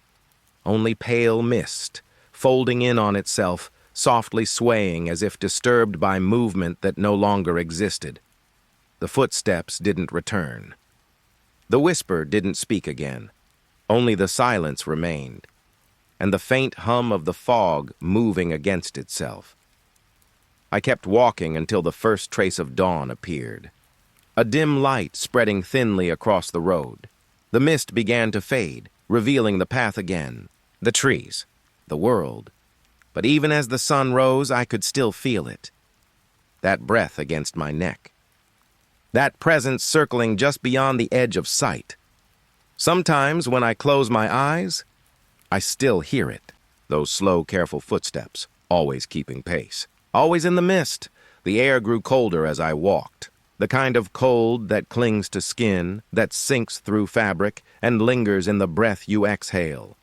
Only pale mist, folding in on itself, softly swaying as if disturbed by movement that no longer existed. The footsteps didn't return. The whisper didn't speak again. Only the silence remained, and the faint hum of the fog moving against itself. I kept walking until the first trace of dawn appeared. A dim light spreading thinly across the road. The mist began to fade, revealing the path again. The trees, the world. But even as the sun rose, I could still feel it. That breath against my neck. That presence circling just beyond the edge of sight. Sometimes when I close my eyes, I still hear it. Those slow, careful footsteps, always keeping pace. Always in the mist. The air grew colder as I walked. The kind of cold that clings to skin, that sinks through fabric, and lingers in the breath you exhale.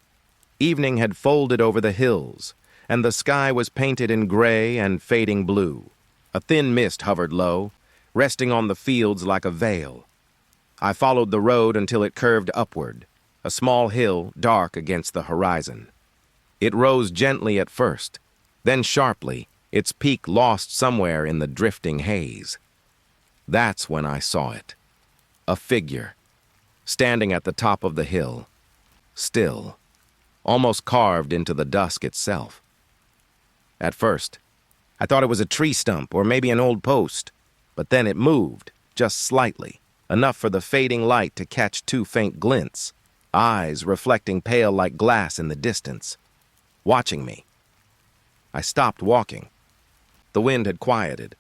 Evening had folded over the hills, and the sky was painted in gray and fading blue. A thin mist hovered low, resting on the fields like a veil. I followed the road until it curved upward, a small hill dark against the horizon. It rose gently at first, then sharply, its peak lost somewhere in the drifting haze. That's when I saw it. A figure, standing at the top of the hill, still, almost carved into the dusk itself. At first, I thought it was a tree stump or maybe an old post, but then it moved, just slightly, enough for the fading light to catch two faint glints, eyes reflecting pale like glass in the distance, watching me. I stopped walking. The wind had quieted.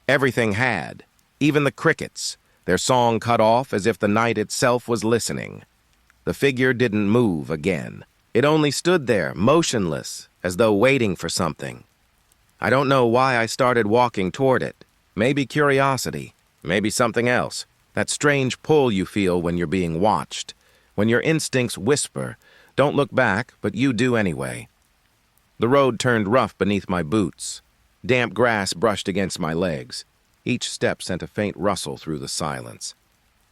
Everything had, even the crickets, their song cut off as if the night itself was listening. The figure didn't move again. It only stood there, motionless, as though waiting for something. I don't know why I started walking toward it. Maybe curiosity, maybe something else. That strange pull you feel when you're being watched. When your instincts whisper, don't look back, but you do anyway. The road turned rough beneath my boots. Damp grass brushed against my legs. Each step sent a faint rustle through the silence.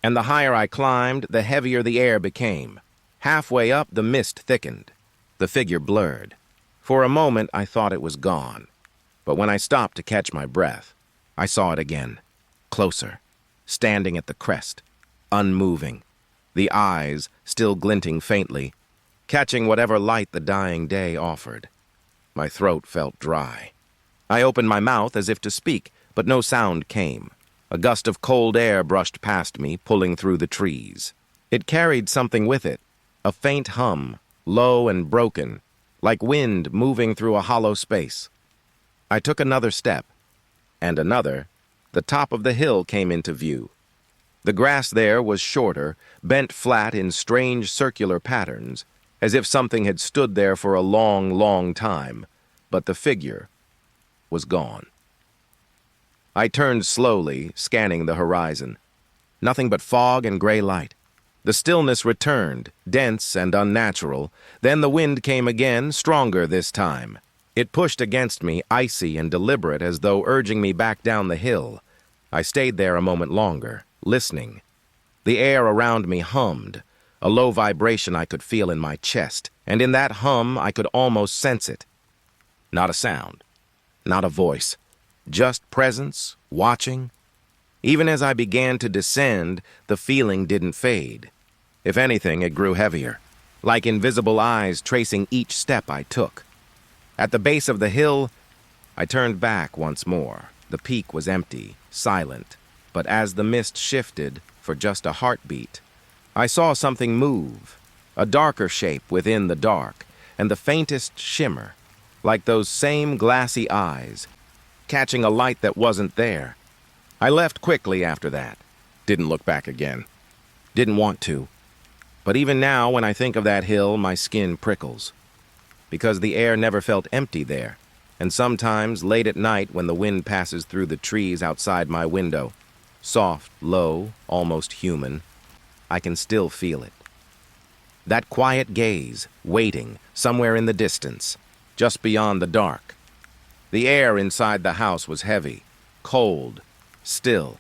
And the higher I climbed, the heavier the air became. Halfway up, the mist thickened. The figure blurred. For a moment, I thought it was gone. But when I stopped to catch my breath, I saw it again, closer, standing at the crest, unmoving, the eyes still glinting faintly, catching whatever light the dying day offered. My throat felt dry. I opened my mouth as if to speak, but no sound came. A gust of cold air brushed past me, pulling through the trees. It carried something with it, a faint hum, low and broken, like wind moving through a hollow space. I took another step, and another. The top of the hill came into view. The grass there was shorter, bent flat in strange circular patterns, as if something had stood there for a long, long time, but the figure was gone. I turned slowly, scanning the horizon. Nothing but fog and gray light. The stillness returned, dense and unnatural. Then the wind came again, stronger this time. It pushed against me, icy and deliberate, as though urging me back down the hill. I stayed there a moment longer, listening. The air around me hummed, a low vibration I could feel in my chest, and in that hum I could almost sense it. Not a sound, not a voice, just presence, watching. Even as I began to descend, the feeling didn't fade. If anything, it grew heavier, like invisible eyes tracing each step I took. At the base of the hill, I turned back once more. The peak was empty, silent, but as the mist shifted for just a heartbeat, I saw something move, a darker shape within the dark, and the faintest shimmer, like those same glassy eyes, catching a light that wasn't there. I left quickly after that. Didn't look back again. Didn't want to. But even now, when I think of that hill, my skin prickles. Because the air never felt empty there. And sometimes, late at night, when the wind passes through the trees outside my window, soft, low, almost human, I can still feel it. That quiet gaze, waiting, somewhere in the distance, just beyond the dark. The air inside the house was heavy, cold, still.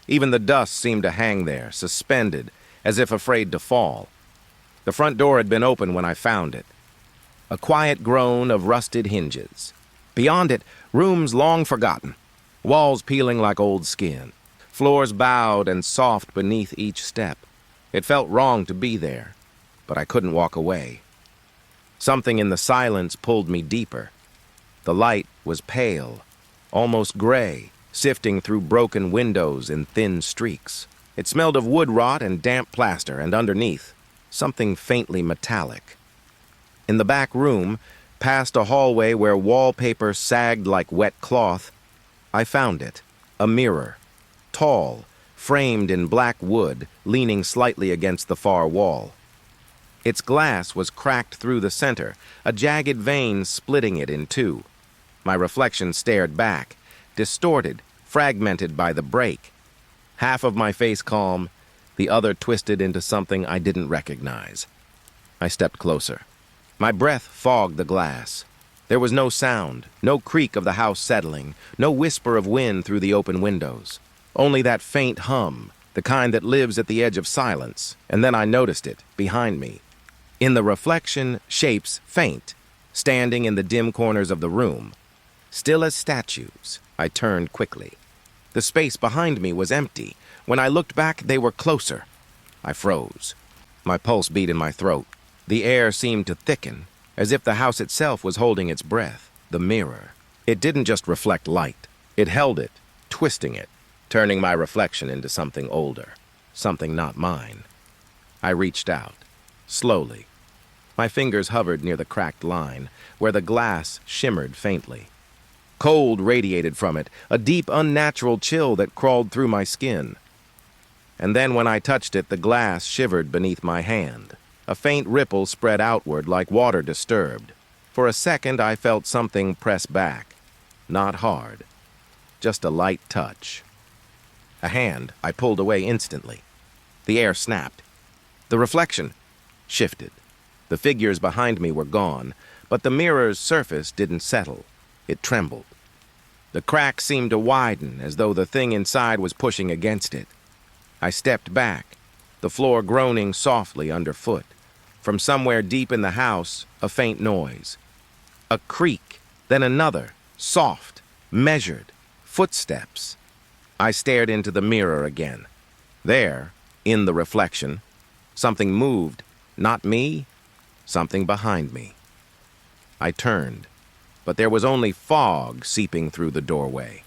Even the dust seemed to hang there, suspended, as if afraid to fall. The front door had been open when I found it. A quiet groan of rusted hinges. Beyond it, rooms long forgotten, walls peeling like old skin, floors bowed and soft beneath each step. It felt wrong to be there, but I couldn't walk away. Something in the silence pulled me deeper. The light was pale, almost gray, sifting through broken windows in thin streaks. It smelled of wood rot and damp plaster, and underneath, something faintly metallic. In the back room, past a hallway where wallpaper sagged like wet cloth, I found it, a mirror, tall, framed in black wood, leaning slightly against the far wall. Its glass was cracked through the center, a jagged vein splitting it in two. My reflection stared back, distorted, fragmented by the break. Half of my face calm, the other twisted into something I didn't recognize. I stepped closer. My breath fogged the glass. There was no sound, no creak of the house settling, no whisper of wind through the open windows. Only that faint hum, the kind that lives at the edge of silence. And then I noticed it, behind me. In the reflection, shapes faint, standing in the dim corners of the room. Still as statues, I turned quickly. The space behind me was empty. When I looked back, they were closer. I froze. My pulse beat in my throat. The air seemed to thicken, as if the house itself was holding its breath. The mirror. It didn't just reflect light. It held it, twisting it, turning my reflection into something older, something not mine. I reached out, slowly. My fingers hovered near the cracked line, where the glass shimmered faintly. Cold radiated from it, a deep, unnatural chill that crawled through my skin. And then when I touched it, the glass shivered beneath my hand. A faint ripple spread outward like water disturbed. For a second, I felt something press back. Not hard, just a light touch. A hand I pulled away instantly. The air snapped. The reflection shifted. The figures behind me were gone, but the mirror's surface didn't settle. It trembled. The crack seemed to widen, as though the thing inside was pushing against it. I stepped back, the floor groaning softly underfoot. From somewhere deep in the house, a faint noise. A creak, then another, soft, measured, footsteps. I stared into the mirror again. There, in the reflection, something moved, not me, something behind me. I turned, but there was only fog seeping through the doorway.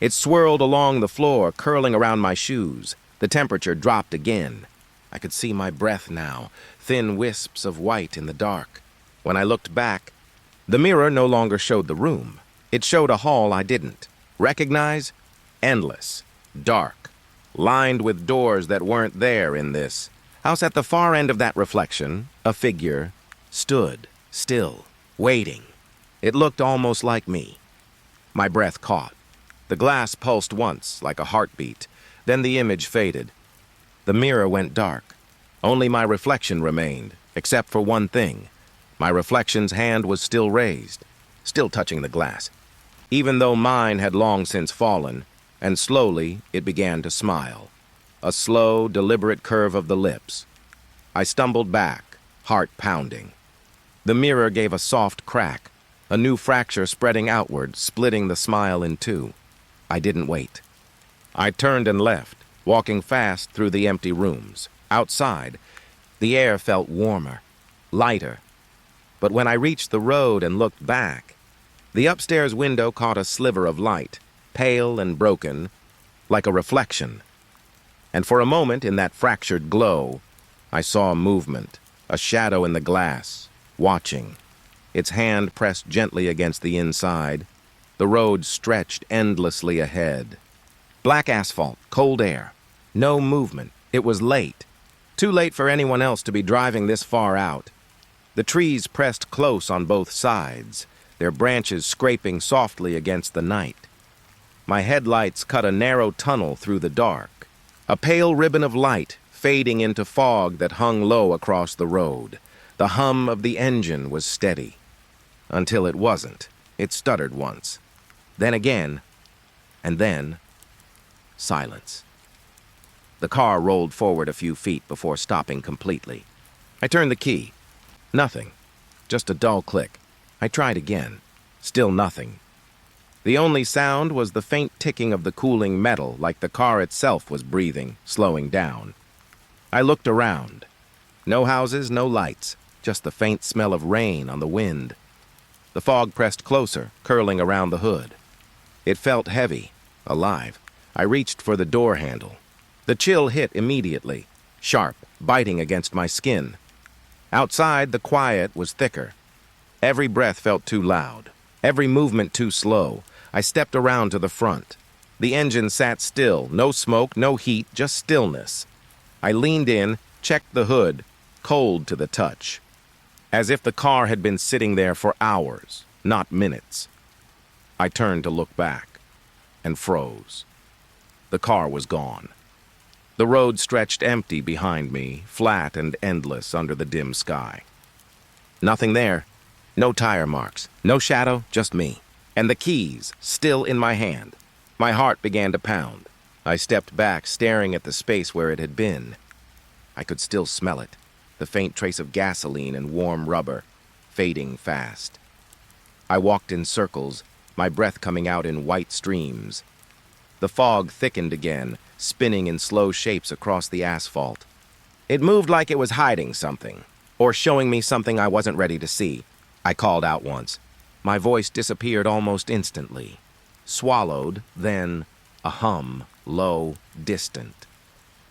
It swirled along the floor, curling around my shoes. The temperature dropped again. I could see my breath now, thin wisps of white in the dark. When I looked back, the mirror no longer showed the room. It showed a hall I didn't recognize. Endless, dark, lined with doors that weren't there in this house. At the far end of that reflection, a figure stood, still, waiting. It looked almost like me. My breath caught. The glass pulsed once, like a heartbeat. Then the image faded. The mirror went dark. Only my reflection remained, except for one thing. My reflection's hand was still raised, still touching the glass, even though mine had long since fallen, and slowly it began to smile. A slow, deliberate curve of the lips. I stumbled back, heart pounding. The mirror gave a soft crack, a new fracture spreading outward, splitting the smile in two. I didn't wait. I turned and left, walking fast through the empty rooms. Outside, the air felt warmer, lighter. But when I reached the road and looked back, the upstairs window caught a sliver of light, pale and broken, like a reflection. And for a moment in that fractured glow, I saw movement, a shadow in the glass, watching. Its hand pressed gently against the inside. The road stretched endlessly ahead. Black asphalt, cold air, no movement. It was late. Too late for anyone else to be driving this far out. The trees pressed close on both sides, their branches scraping softly against the night. My headlights cut a narrow tunnel through the dark, a pale ribbon of light fading into fog that hung low across the road. The hum of the engine was steady. Until it wasn't. It stuttered once. Then again, and then, silence. The car rolled forward a few feet before stopping completely. I turned the key. Nothing. Just a dull click. I tried again. Still nothing. The only sound was the faint ticking of the cooling metal, like the car itself was breathing, slowing down. I looked around. No houses, no lights, just the faint smell of rain on the wind. The fog pressed closer, curling around the hood. It felt heavy, alive. I reached for the door handle. The chill hit immediately, sharp, biting against my skin. Outside, the quiet was thicker. Every breath felt too loud, every movement too slow. I stepped around to the front. The engine sat still, no smoke, no heat, just stillness. I leaned in, checked the hood, cold to the touch. As if the car had been sitting there for hours, not minutes. I turned to look back, and froze. The car was gone. The road stretched empty behind me, flat and endless under the dim sky. Nothing there. No tire marks, no shadow, just me. And the keys, still in my hand. My heart began to pound. I stepped back, staring at the space where it had been. I could still smell it, the faint trace of gasoline and warm rubber, fading fast. I walked in circles, my breath coming out in white streams. The fog thickened again, spinning in slow shapes across the asphalt. It moved like it was hiding something, or showing me something I wasn't ready to see. I called out once. My voice disappeared almost instantly. Swallowed, then a hum, low, distant.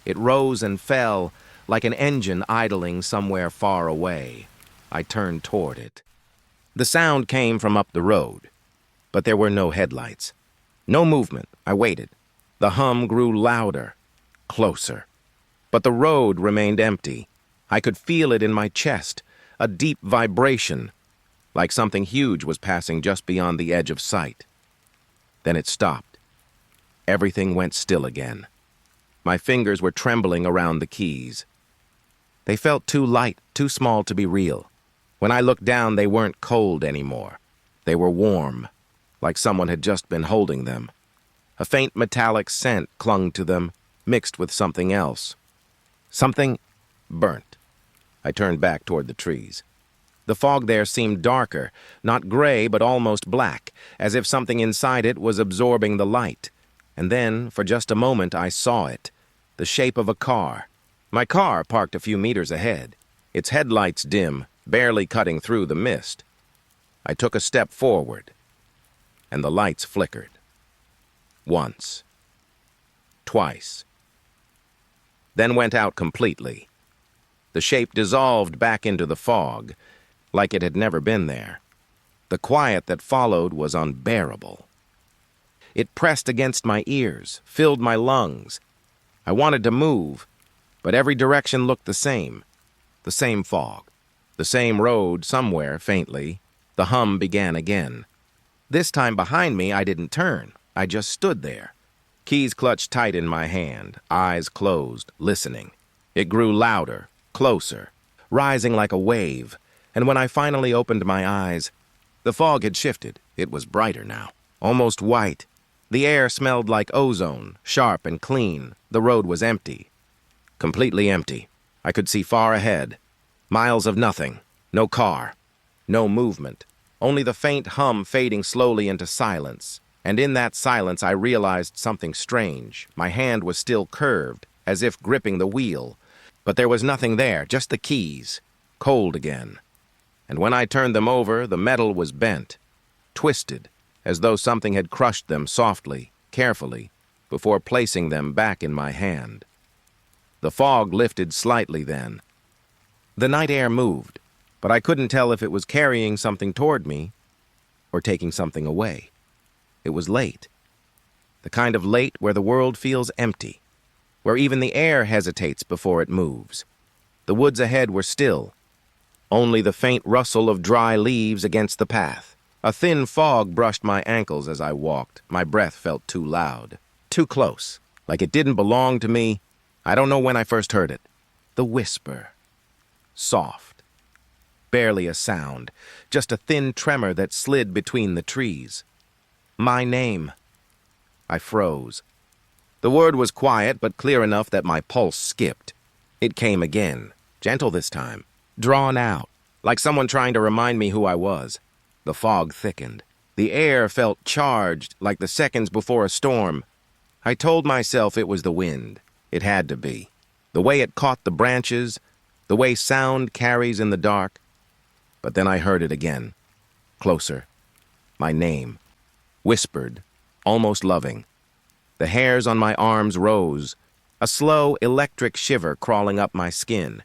It rose and fell like an engine idling somewhere far away. I turned toward it. The sound came from up the road, but there were no headlights. No movement. I waited. The hum grew louder, closer. But the road remained empty. I could feel it in my chest, a deep vibration, like something huge was passing just beyond the edge of sight. Then it stopped. Everything went still again. My fingers were trembling around the keys. They felt too light, too small to be real. When I looked down, they weren't cold anymore. They were warm, like someone had just been holding them. A faint metallic scent clung to them, mixed with something else. Something burnt. I turned back toward the trees. The fog there seemed darker, not gray but almost black, as if something inside it was absorbing the light. And then, for just a moment, I saw it, the shape of a car. My car parked a few meters ahead, its headlights dim, barely cutting through the mist. I took a step forward, and the lights flickered. Once. Twice. Then went out completely. The shape dissolved back into the fog, like it had never been there. The quiet that followed was unbearable. It pressed against my ears, filled my lungs. I wanted to move, but every direction looked the same fog, the same road somewhere faintly. The hum began again. This time behind me, I didn't turn. I just stood there. Keys clutched tight in my hand, eyes closed, listening. It grew louder, closer, rising like a wave, and when I finally opened my eyes, the fog had shifted. It was brighter now, almost white. The air smelled like ozone, sharp and clean. The road was empty. Completely empty. I could see far ahead. Miles of nothing. No car. No movement. Only the faint hum fading slowly into silence. And in that silence I realized something strange. My hand was still curved, as if gripping the wheel. But there was nothing there, just the keys. Cold again. And when I turned them over, the metal was bent. Twisted, as though something had crushed them softly, carefully, before placing them back in my hand. The fog lifted slightly then. The night air moved, but I couldn't tell if it was carrying something toward me or taking something away. It was late. The kind of late where the world feels empty, where even the air hesitates before it moves. The woods ahead were still, only the faint rustle of dry leaves against the path. A thin fog brushed my ankles as I walked. My breath felt too loud, too close, like it didn't belong to me. I don't know when I first heard it. The whisper. Soft. Barely a sound, just a thin tremor that slid between the trees. My name. I froze. The word was quiet, but clear enough that my pulse skipped. It came again, gentle this time, drawn out, like someone trying to remind me who I was. The fog thickened. The air felt charged, like the seconds before a storm. I told myself it was the wind. It had to be. The way it caught the branches, the way sound carries in the dark. But then I heard it again. Closer. My name. Whispered, almost loving. The hairs on my arms rose, a slow electric shiver crawling up my skin.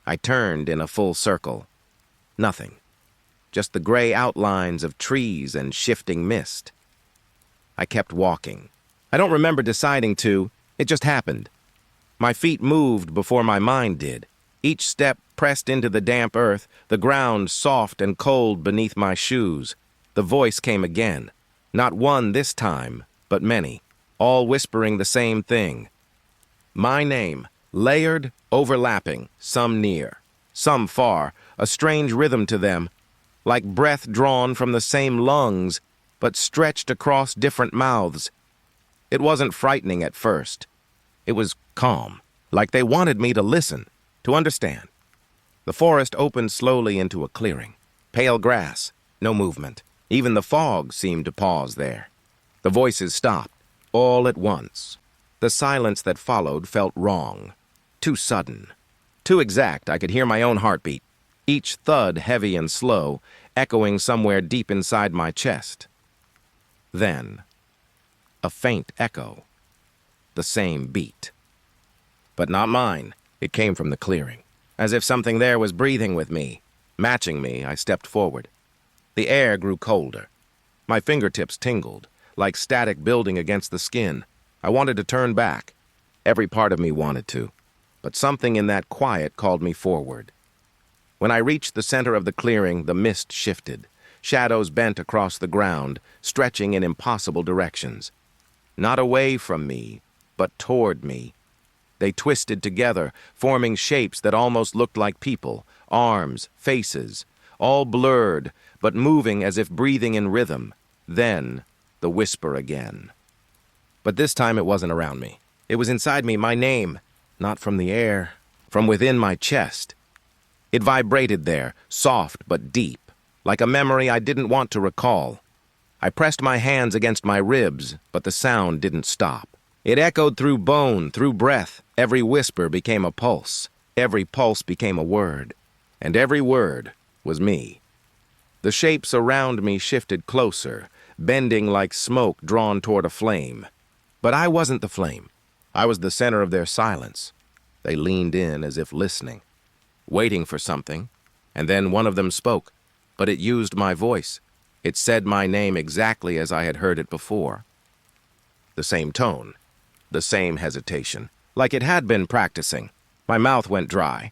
I turned in a full circle. Nothing. Just the gray outlines of trees and shifting mist. I kept walking. I don't remember deciding to. It just happened. My feet moved before my mind did. Each step pressed into the damp earth, the ground soft and cold beneath my shoes. The voice came again. Not one this time, but many, all whispering the same thing. My name, layered, overlapping, some near, some far, a strange rhythm to them, like breath drawn from the same lungs, but stretched across different mouths. It wasn't frightening at first. It was calm, like they wanted me to listen, to understand. The forest opened slowly into a clearing. Pale grass, no movement. Even the fog seemed to pause there. The voices stopped, all at once. The silence that followed felt wrong, too sudden. Too exact, I could hear my own heartbeat, each thud heavy and slow, echoing somewhere deep inside my chest. Then, a faint echo. The same beat. But not mine. It came from the clearing. As if something there was breathing with me. Matching me, I stepped forward. The air grew colder. My fingertips tingled, like static building against the skin. I wanted to turn back. Every part of me wanted to. But something in that quiet called me forward. When I reached the center of the clearing, the mist shifted. Shadows bent across the ground, stretching in impossible directions. Not away from me, but toward me. They twisted together, forming shapes that almost looked like people, arms, faces, all blurred, but moving as if breathing in rhythm. Then, the whisper again. But this time it wasn't around me. It was inside me, my name, not from the air, from within my chest. It vibrated there, soft but deep, like a memory I didn't want to recall. I pressed my hands against my ribs, but the sound didn't stop. It echoed through bone, through breath. Every whisper became a pulse. Every pulse became a word. And every word was me. The shapes around me shifted closer, bending like smoke drawn toward a flame. But I wasn't the flame. I was the center of their silence. They leaned in as if listening, waiting for something, and then one of them spoke, but it used my voice. It said my name exactly as I had heard it before. The same tone, the same hesitation, like it had been practicing. My mouth went dry.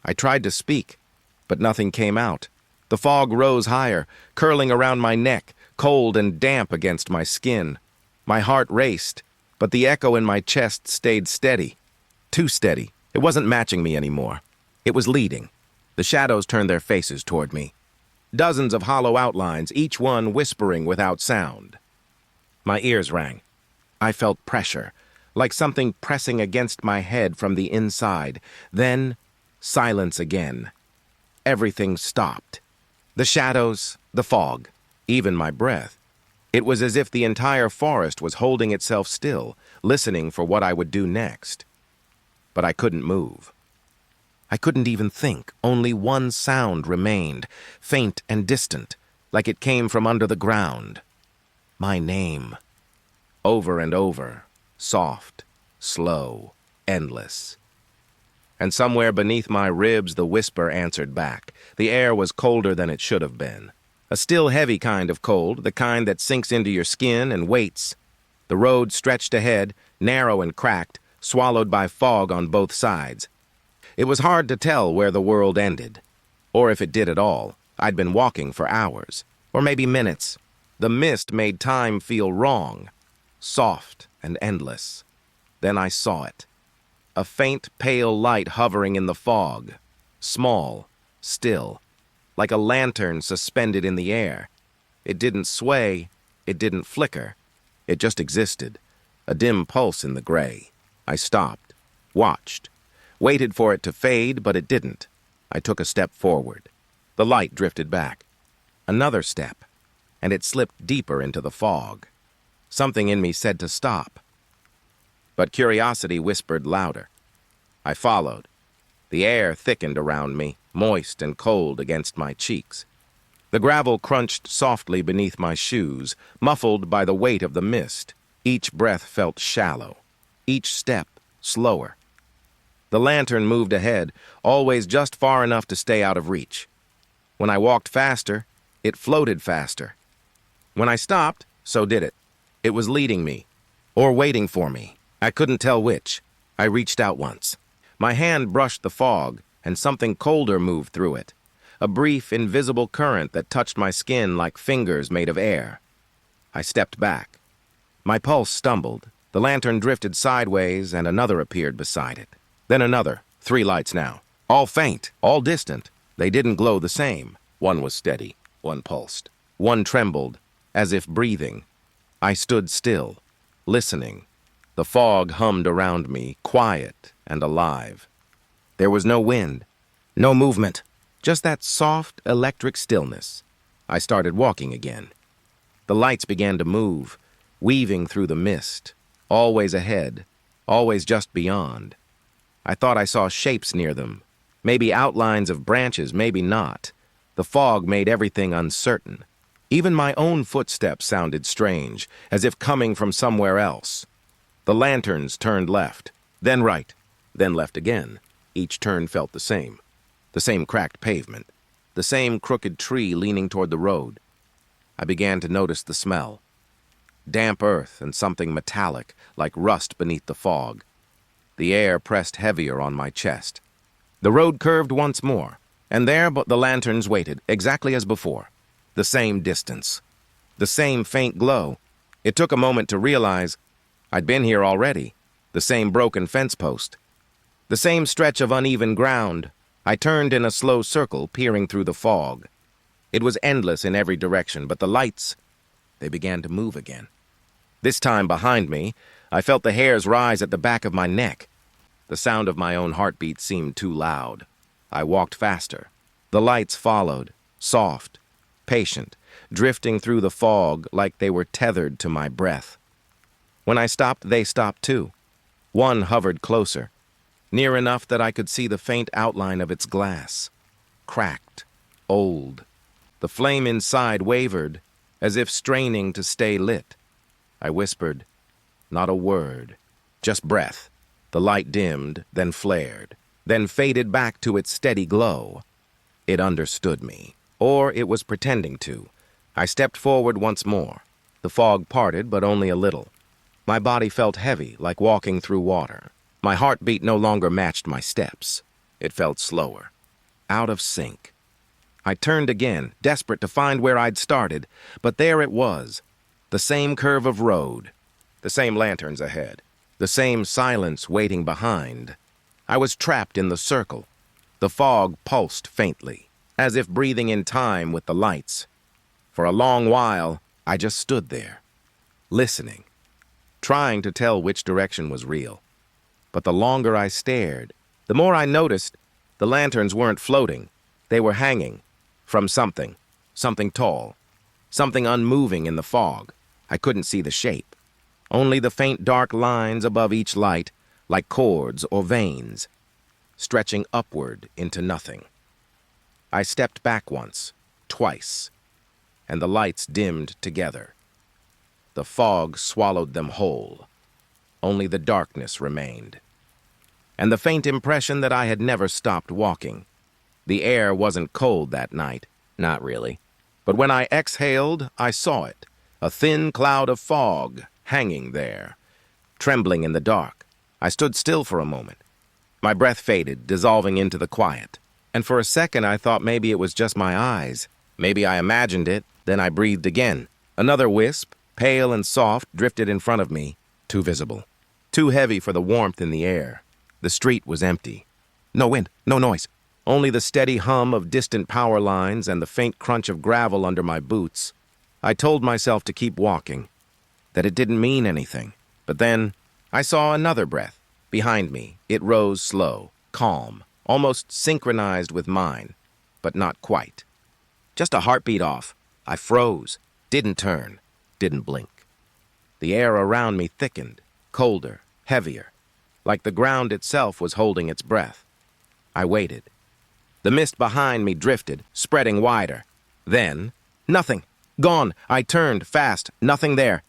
I tried to speak, but nothing came out. The fog rose higher, curling around my neck, cold and damp against my skin. My heart raced, but the echo in my chest stayed steady. Too steady. It wasn't matching me anymore. It was leading. The shadows turned their faces toward me. Dozens of hollow outlines, each one whispering without sound. My ears rang. I felt pressure, like something pressing against my head from the inside. Then, silence again. Everything stopped. The shadows, the fog, even my breath. It was as if the entire forest was holding itself still, listening for what I would do next. But I couldn't move. I couldn't even think. Only one sound remained, faint and distant, like it came from under the ground. My name. Over and over, soft, slow, endless. And somewhere beneath my ribs the whisper answered back. The air was colder than it should have been. A still heavy kind of cold, the kind that sinks into your skin and waits. The road stretched ahead, narrow and cracked, swallowed by fog on both sides. It was hard to tell where the world ended, or if it did at all. I'd been walking for hours, or maybe minutes. The mist made time feel wrong, soft and endless. Then I saw it. A faint, pale light hovering in the fog, small, still, like a lantern suspended in the air. It didn't sway, it didn't flicker. It just existed, a dim pulse in the gray. I stopped, watched, waited for it to fade, but it didn't. I took a step forward. The light drifted back. Another step, and it slipped deeper into the fog. Something in me said to stop. But curiosity whispered louder. I followed. The air thickened around me, moist and cold against my cheeks. The gravel crunched softly beneath my shoes, muffled by the weight of the mist. Each breath felt shallow, each step slower. The lantern moved ahead, always just far enough to stay out of reach. When I walked faster, it floated faster. When I stopped, so did it. It was leading me, or waiting for me. I couldn't tell which. I reached out once. My hand brushed the fog, and something colder moved through it. A brief, invisible current that touched my skin like fingers made of air. I stepped back. My pulse stumbled. The lantern drifted sideways, and another appeared beside it. Then another, 3 lights now. All faint, all distant. They didn't glow the same. One was steady, one pulsed. One trembled, as if breathing. I stood still, listening. The fog hummed around me, quiet and alive. There was no wind, no movement, just that soft, electric stillness. I started walking again. The lights began to move, weaving through the mist, always ahead, always just beyond. I thought I saw shapes near them, maybe outlines of branches, maybe not. The fog made everything uncertain. Even my own footsteps sounded strange, as if coming from somewhere else. The lanterns turned left, then right, then left again. Each turn felt the same cracked pavement, the same crooked tree leaning toward the road. I began to notice the smell. Damp earth and something metallic, like rust beneath the fog. The air pressed heavier on my chest. The road curved once more, and there but the lanterns waited, exactly as before. The same distance. The same faint glow. It took a moment to realize I'd been here already. The same broken fence post. The same stretch of uneven ground. I turned in a slow circle, peering through the fog. It was endless in every direction, but the lights, they began to move again. This time behind me, I felt the hairs rise at the back of my neck. The sound of my own heartbeat seemed too loud. I walked faster. The lights followed, soft, patient, drifting through the fog like they were tethered to my breath. When I stopped, they stopped too. One hovered closer, near enough that I could see the faint outline of its glass. Cracked, old. The flame inside wavered, as if straining to stay lit. I whispered, not a word, just breath. The light dimmed, then flared, then faded back to its steady glow. It understood me, or it was pretending to. I stepped forward once more. The fog parted, but only a little. My body felt heavy, like walking through water. My heartbeat no longer matched my steps. It felt slower, out of sync. I turned again, desperate to find where I'd started, but there it was. The same curve of road, the same lanterns ahead, the same silence waiting behind. I was trapped in the circle, The fog pulsed faintly, as if breathing in time with the lights. For a long while, I just stood there, listening, trying to tell which direction was real. But the longer I stared, the more I noticed the lanterns weren't floating. They were hanging from something tall, something unmoving in the fog. I couldn't see the shape, only the faint dark lines above each light, like cords or veins, stretching upward into nothing. I stepped back once, twice, and the lights dimmed together. The fog swallowed them whole. Only the darkness remained. And the faint impression that I had never stopped walking. The air wasn't cold that night, not really. But when I exhaled, I saw it, a thin cloud of fog hanging there, trembling in the dark. I stood still for a moment. My breath faded, dissolving into the quiet. And for a second, I thought maybe it was just my eyes. Maybe I imagined it, then I breathed again. Another wisp, pale and soft, drifted in front of me, too visible, too heavy for the warmth in the air. The street was empty. No wind, no noise. Only the steady hum of distant power lines and the faint crunch of gravel under my boots. I told myself to keep walking, that it didn't mean anything. But then I saw another breath. Behind me, it rose slow, calm, almost synchronized with mine, but not quite. Just a heartbeat off. I froze, didn't turn, didn't blink. The air around me thickened, colder, heavier, like the ground itself was holding its breath. I waited. The mist behind me drifted, spreading wider. Then, nothing. Gone. I turned, fast, nothing there.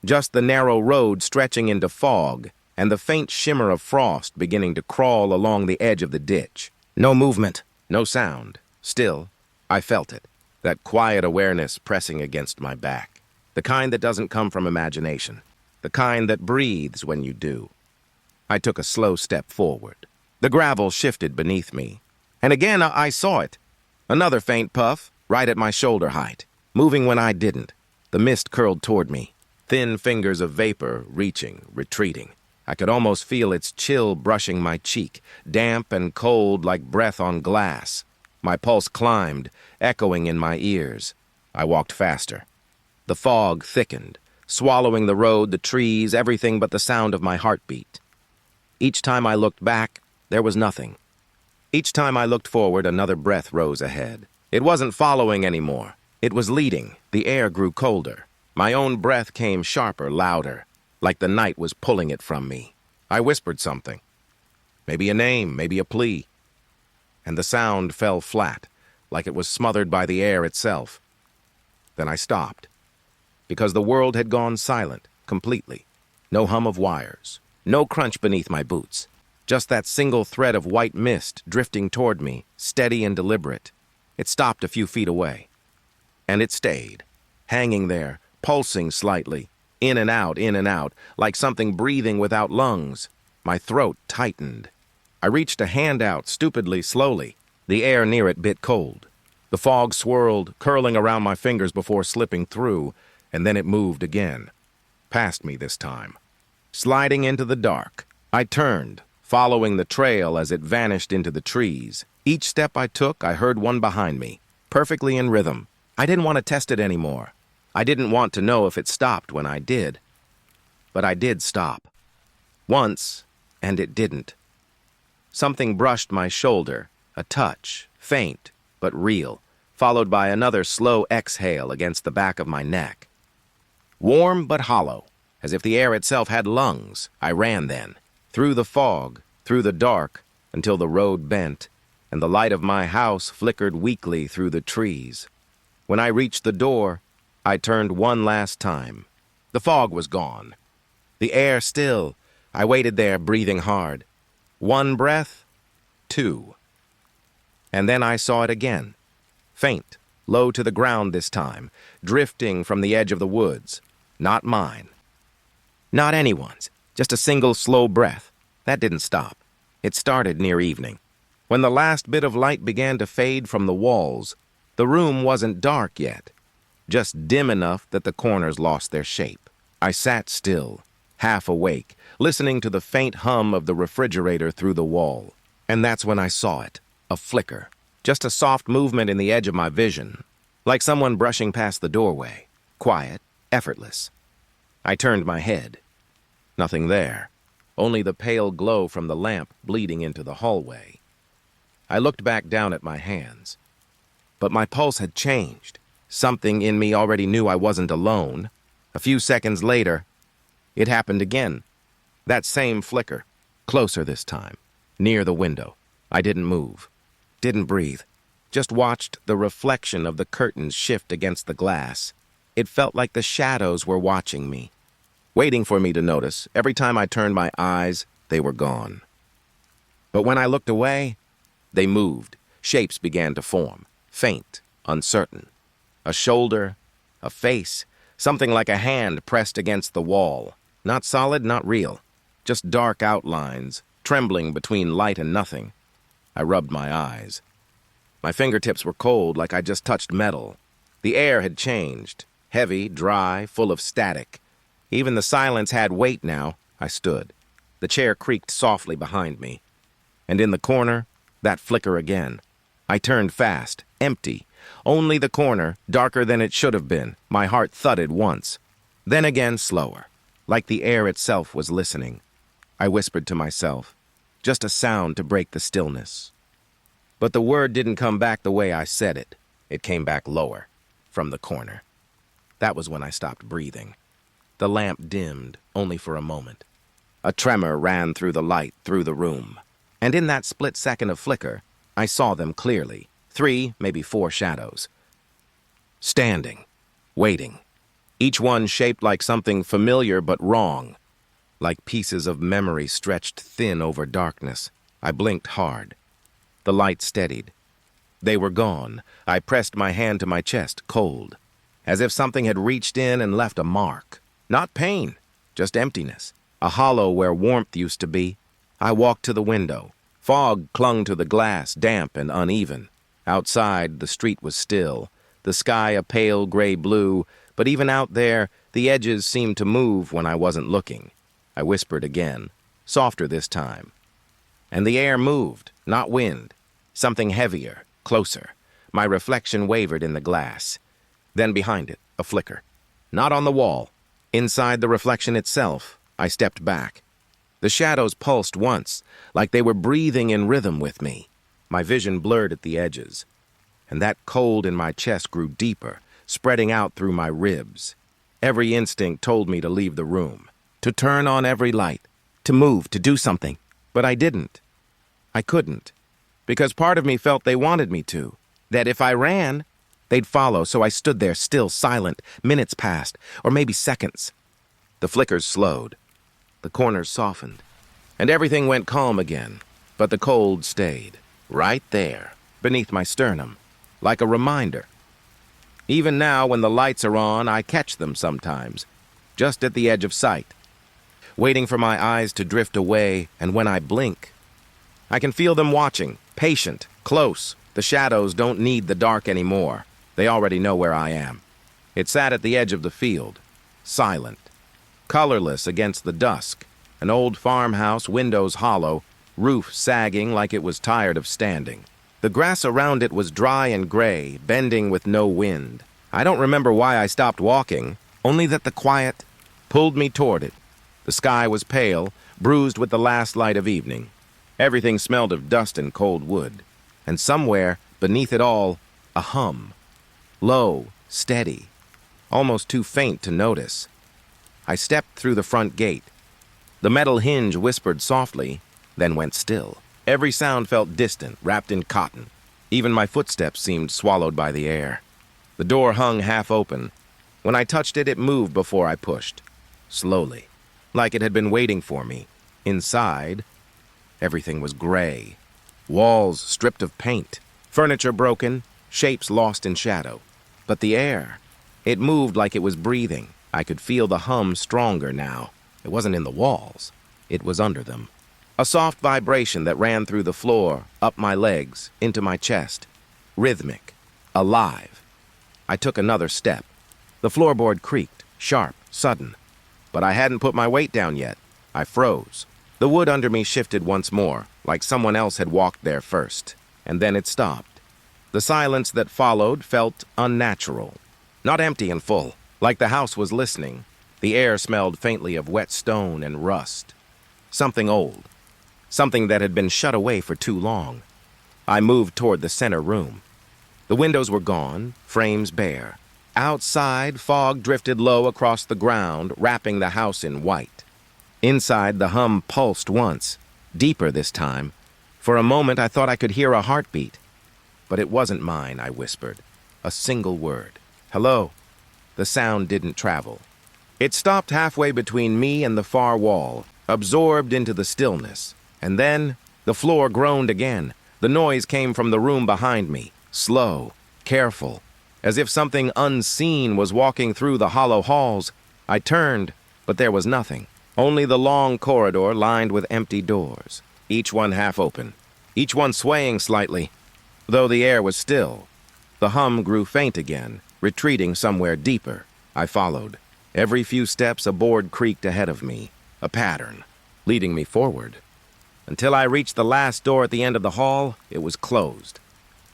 Just the narrow road stretching into fog, and the faint shimmer of frost beginning to crawl along the edge of the ditch. No movement, no sound. Still, I felt it, that quiet awareness pressing against my back. The kind that doesn't come from imagination. The kind that breathes when you do. I took a slow step forward. The gravel shifted beneath me. And again I saw it. Another faint puff, right at my shoulder height, moving when I didn't. The mist curled toward me, thin fingers of vapor reaching, retreating. I could almost feel its chill brushing my cheek, damp and cold like breath on glass. My pulse climbed, echoing in my ears. I walked faster. The fog thickened, swallowing the road, the trees, everything but the sound of my heartbeat. Each time I looked back, there was nothing. Each time I looked forward, another breath rose ahead. It wasn't following anymore. It was leading. The air grew colder. My own breath came sharper, louder, like the night was pulling it from me. I whispered something. Maybe a name, maybe a plea. And the sound fell flat, like it was smothered by the air itself. Then I stopped, because the world had gone silent, completely. No hum of wires, no crunch beneath my boots. Just that single thread of white mist drifting toward me, steady and deliberate. It stopped a few feet away. And it stayed, hanging there, pulsing slightly, in and out, like something breathing without lungs. My throat tightened. I reached a hand out, stupidly, slowly. The air near it bit cold. The fog swirled, curling around my fingers before slipping through, and then it moved again. Past me this time. Sliding into the dark, I turned, following the trail as it vanished into the trees. Each step I took, I heard one behind me, perfectly in rhythm. I didn't want to test it anymore. I didn't want to know if it stopped when I did. But I did stop. Once, and it didn't. Something brushed my shoulder, a touch, faint but real, followed by another slow exhale against the back of my neck. Warm but hollow, as if the air itself had lungs. I ran then, through the fog, through the dark, until the road bent, and the light of my house flickered weakly through the trees. When I reached the door, I turned one last time. The fog was gone. The air still. I waited there, breathing hard. One breath, two. And then I saw it again. Faint, low to the ground this time, drifting from the edge of the woods. Not mine. Not anyone's. Just a single slow breath. That didn't stop. It started near evening. When the last bit of light began to fade from the walls, the room wasn't dark yet, just dim enough that the corners lost their shape. I sat still, half awake, listening to the faint hum of the refrigerator through the wall. And that's when I saw it. A flicker. Just a soft movement in the edge of my vision, like someone brushing past the doorway. Quiet, effortless. I turned my head. Nothing there. Only the pale glow from the lamp bleeding into the hallway. I looked back down at my hands. But my pulse had changed. Something in me already knew I wasn't alone. A few seconds later, it happened again. That same flicker. Closer this time. Near the window. I didn't move. Didn't breathe. Just watched the reflection of the curtains shift against the glass. It felt like the shadows were watching me, waiting for me to notice. Every time I turned my eyes, they were gone. But when I looked away, they moved. Shapes began to form, faint, uncertain. A shoulder, a face, something like a hand pressed against the wall. Not solid, not real. Just dark outlines, trembling between light and nothing. I rubbed my eyes. My fingertips were cold, like I just touched metal. The air had changed, heavy, dry, full of static. Even the silence had weight now. I stood. The chair creaked softly behind me. And in the corner, that flicker again. I turned fast, empty. Only the corner, darker than it should have been. My heart thudded once. Then again, slower, like the air itself was listening. I whispered to myself, just a sound to break the stillness. But the word didn't come back the way I said it. It came back lower, from the corner. That was when I stopped breathing. The lamp dimmed, only for a moment. A tremor ran through the light, through the room. And in that split second of flicker, I saw them clearly. 3, maybe 4 shadows. Standing, waiting. Each one shaped like something familiar but wrong. Like pieces of memory stretched thin over darkness. I blinked hard. The light steadied. They were gone. I pressed my hand to my chest, cold, as if something had reached in and left a mark. Not pain, just emptiness. A hollow where warmth used to be. I walked to the window. Fog clung to the glass, damp and uneven. Outside, the street was still. The sky a pale gray blue, but even out there, the edges seemed to move when I wasn't looking. I whispered again, softer this time. And the air moved, not wind. Something heavier, closer. My reflection wavered in the glass. Then behind it, a flicker. Not on the wall. Inside the reflection itself, I stepped back. The shadows pulsed once, like they were breathing in rhythm with me. My vision blurred at the edges. And that cold in my chest grew deeper, spreading out through my ribs. Every instinct told me to leave the room. To turn on every light, to move, to do something. But I didn't. I couldn't. Because part of me felt they wanted me to. That if I ran, they'd follow, so I stood there still, silent. Minutes passed, or maybe seconds. The flickers slowed. The corners softened. And everything went calm again. But the cold stayed. Right there, beneath my sternum. Like a reminder. Even now, when the lights are on, I catch them sometimes. Just at the edge of sight. Waiting for my eyes to drift away, and when I blink, I can feel them watching, patient, close. The shadows don't need the dark anymore. They already know where I am. It sat at the edge of the field, silent, colorless against the dusk. An old farmhouse, windows hollow, roof sagging like it was tired of standing. The grass around it was dry and gray, bending with no wind. I don't remember why I stopped walking, only that the quiet pulled me toward it. The sky was pale, bruised with the last light of evening. Everything smelled of dust and cold wood. And somewhere, beneath it all, a hum. Low, steady, almost too faint to notice. I stepped through the front gate. The metal hinge whispered softly, then went still. Every sound felt distant, wrapped in cotton. Even my footsteps seemed swallowed by the air. The door hung half open. When I touched it, it moved before I pushed. Slowly. Like it had been waiting for me. Inside, everything was gray. Walls stripped of paint. Furniture broken. Shapes lost in shadow. But the air, it moved like it was breathing. I could feel the hum stronger now. It wasn't in the walls. It was under them. A soft vibration that ran through the floor, up my legs, into my chest. Rhythmic. Alive. I took another step. The floorboard creaked, sharp, sudden. But I hadn't put my weight down yet. I froze. The wood under me shifted once more, like someone else had walked there first. and then it stopped. The silence that followed felt unnatural, not empty and full, like the house was listening. The air smelled faintly of wet stone and rust. Something old, something that had been shut away for too long. I moved toward the center room. The windows were gone, frames bare. Outside, fog drifted low across the ground, wrapping the house in white. Inside, the hum pulsed once, deeper this time. For a moment, I thought I could hear a heartbeat. But it wasn't mine, I whispered. A single word. Hello. The sound didn't travel. It stopped halfway between me and the far wall, absorbed into the stillness. And then, the floor groaned again. The noise came from the room behind me, slow, careful, as if something unseen was walking through the hollow halls. I turned, but there was nothing. Only the long corridor lined with empty doors, each one half open, each one swaying slightly. Though the air was still, the hum grew faint again, retreating somewhere deeper. I followed. Every few steps a board creaked ahead of me, a pattern, leading me forward. Until I reached the last door at the end of the hall, it was closed.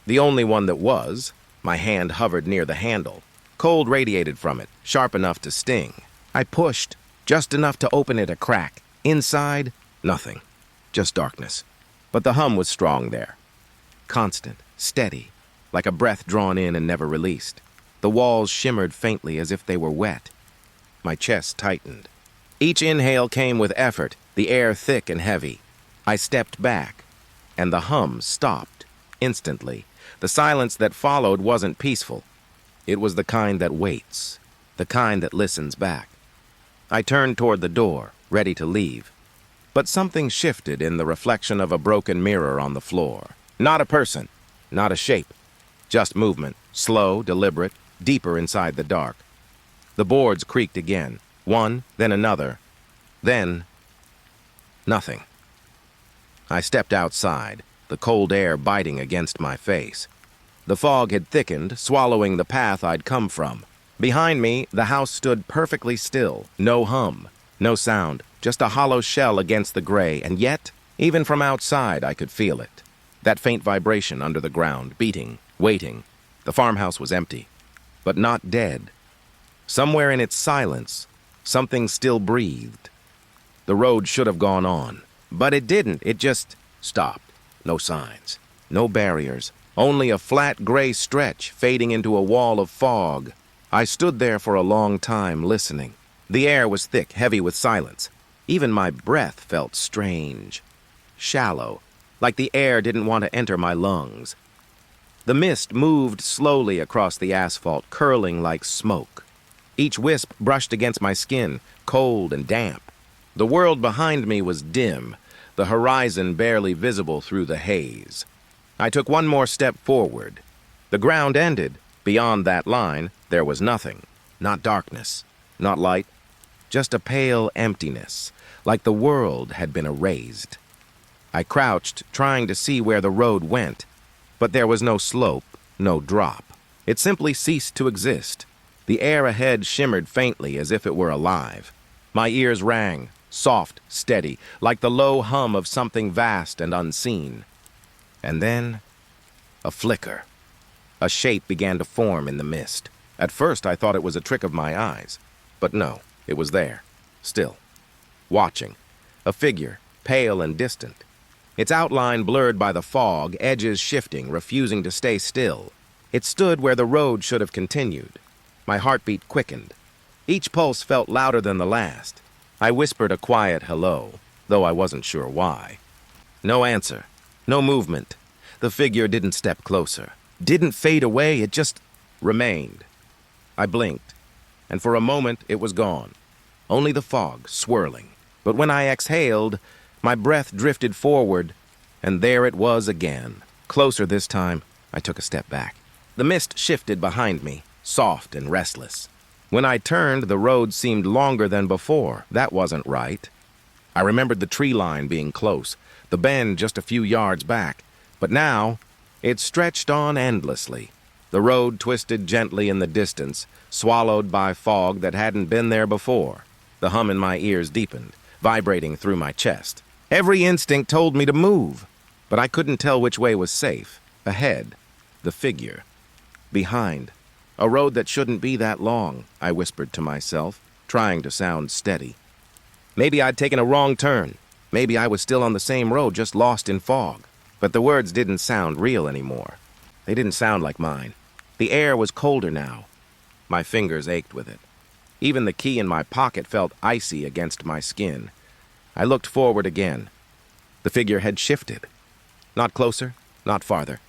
The only one that was. My hand hovered near the handle. Cold radiated from it, sharp enough to sting. I pushed, just enough to open it a crack. Inside, nothing. Just darkness. But the hum was strong there. Constant, steady, like a breath drawn in and never released. The walls shimmered faintly as if they were wet. My chest tightened. Each inhale came with effort, the air thick and heavy. I stepped back, and the hum stopped, instantly. The silence that followed wasn't peaceful. It was the kind that waits, the kind that listens back. I turned toward the door, ready to leave. But something shifted in the reflection of a broken mirror on the floor. Not a person, not a shape, just movement, slow, deliberate, deeper inside the dark. The boards creaked again, one, then another, then nothing. I stepped outside, the cold air biting against my face. The fog had thickened, swallowing the path I'd come from. Behind me, the house stood perfectly still, no hum, no sound, just a hollow shell against the gray, and yet, even from outside, I could feel it. That faint vibration under the ground, beating, waiting. The farmhouse was empty, but not dead. Somewhere in its silence, something still breathed. The road should have gone on, but it didn't. It just stopped. No signs, no barriers, only a flat gray stretch fading into a wall of fog. I stood there for a long time, listening. The air was thick, heavy with silence. Even my breath felt strange, shallow, like the air didn't want to enter my lungs. The mist moved slowly across the asphalt, curling like smoke. Each wisp brushed against my skin, cold and damp. The world behind me was dim, the horizon barely visible through the haze. I took one more step forward. The ground ended. Beyond that line, there was nothing. Not darkness, not light, just a pale emptiness, like the world had been erased. I crouched, trying to see where the road went, but there was no slope, no drop. It simply ceased to exist. The air ahead shimmered faintly as if it were alive. My ears rang, soft, steady, like the low hum of something vast and unseen. And then, a flicker. A shape began to form in the mist. At first, I thought it was a trick of my eyes. But no, it was there, still, watching. A figure, pale and distant. Its outline blurred by the fog, edges shifting, refusing to stay still. It stood where the road should have continued. My heartbeat quickened. Each pulse felt louder than the last. I whispered a quiet hello, though I wasn't sure why. No answer. No movement. The figure didn't step closer. Didn't fade away, it just remained. I blinked, and for a moment it was gone. Only the fog, swirling. But when I exhaled, my breath drifted forward, and there it was again. Closer this time, I took a step back. The mist shifted behind me, soft and restless. When I turned, the road seemed longer than before. That wasn't right. I remembered the tree line being close, the bend just a few yards back. But now, it stretched on endlessly. The road twisted gently in the distance, swallowed by fog that hadn't been there before. The hum in my ears deepened, vibrating through my chest. Every instinct told me to move. but I couldn't tell which way was safe. Ahead, the figure. Behind, a road that shouldn't be that long, I whispered to myself, trying to sound steady. Maybe I'd taken a wrong turn. Maybe I was still on the same road, just lost in fog. But the words didn't sound real anymore. They didn't sound like mine. The air was colder now. My fingers ached with it. Even the key in my pocket felt icy against my skin. I looked forward again. The figure had shifted. Not closer, not farther.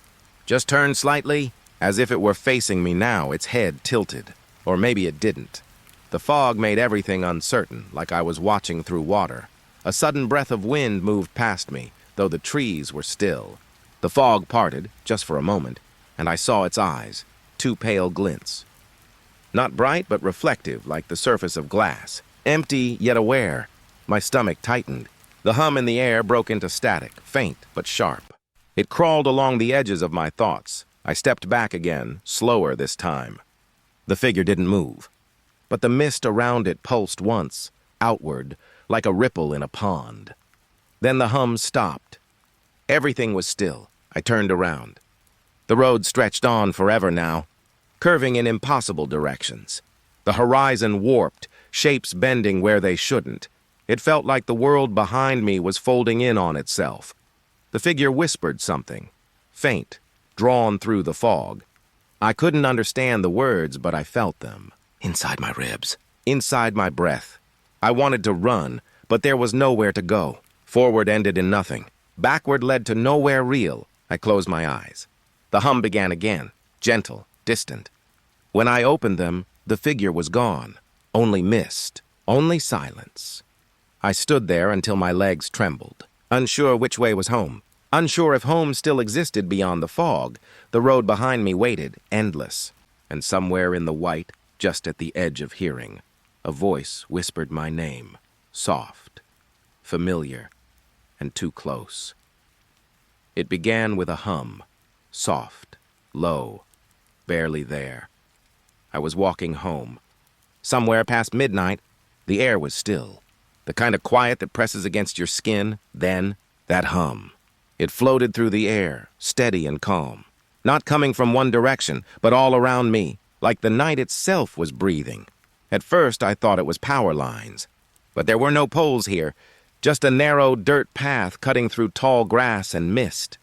Just turned slightly, as if it were facing me now, its head tilted. Or maybe it didn't. The fog made everything uncertain, like I was watching through water. A sudden breath of wind moved past me, though the trees were still. The fog parted, just for a moment, and I saw its eyes, two pale glints. Not bright, but reflective, like the surface of glass. Empty, yet aware. My stomach tightened. The hum in the air broke into static, faint but sharp. It crawled along the edges of my thoughts. I stepped back again, slower this time. The figure didn't move, but the mist around it pulsed once, outward, like a ripple in a pond. Then the hum stopped. Everything was still. I turned around. The road stretched on forever now, curving in impossible directions. The horizon warped, shapes bending where they shouldn't. It felt like the world behind me was folding in on itself. The figure whispered something, faint, drawn through the fog. I couldn't understand the words, but I felt them. Inside my ribs, inside my breath. I wanted to run, but there was nowhere to go. Forward ended in nothing. Backward led to nowhere real. I closed my eyes. The hum began again, gentle, distant. When I opened them, the figure was gone. Only mist, only silence. I stood there until my legs trembled, unsure which way was home. Unsure if home still existed beyond the fog. The road behind me waited, endless. And somewhere in the white, just at the edge of hearing, a voice whispered my name, soft, familiar, and too close. It began with a hum, soft, low, barely there. I was walking home. Somewhere past midnight, the air was still. The kind of quiet that presses against your skin, then, that hum. It floated through the air, steady and calm. Not coming from one direction, but all around me, like the night itself was breathing. At first, I thought it was power lines. But there were no poles here, just a narrow dirt path cutting through tall grass and mist.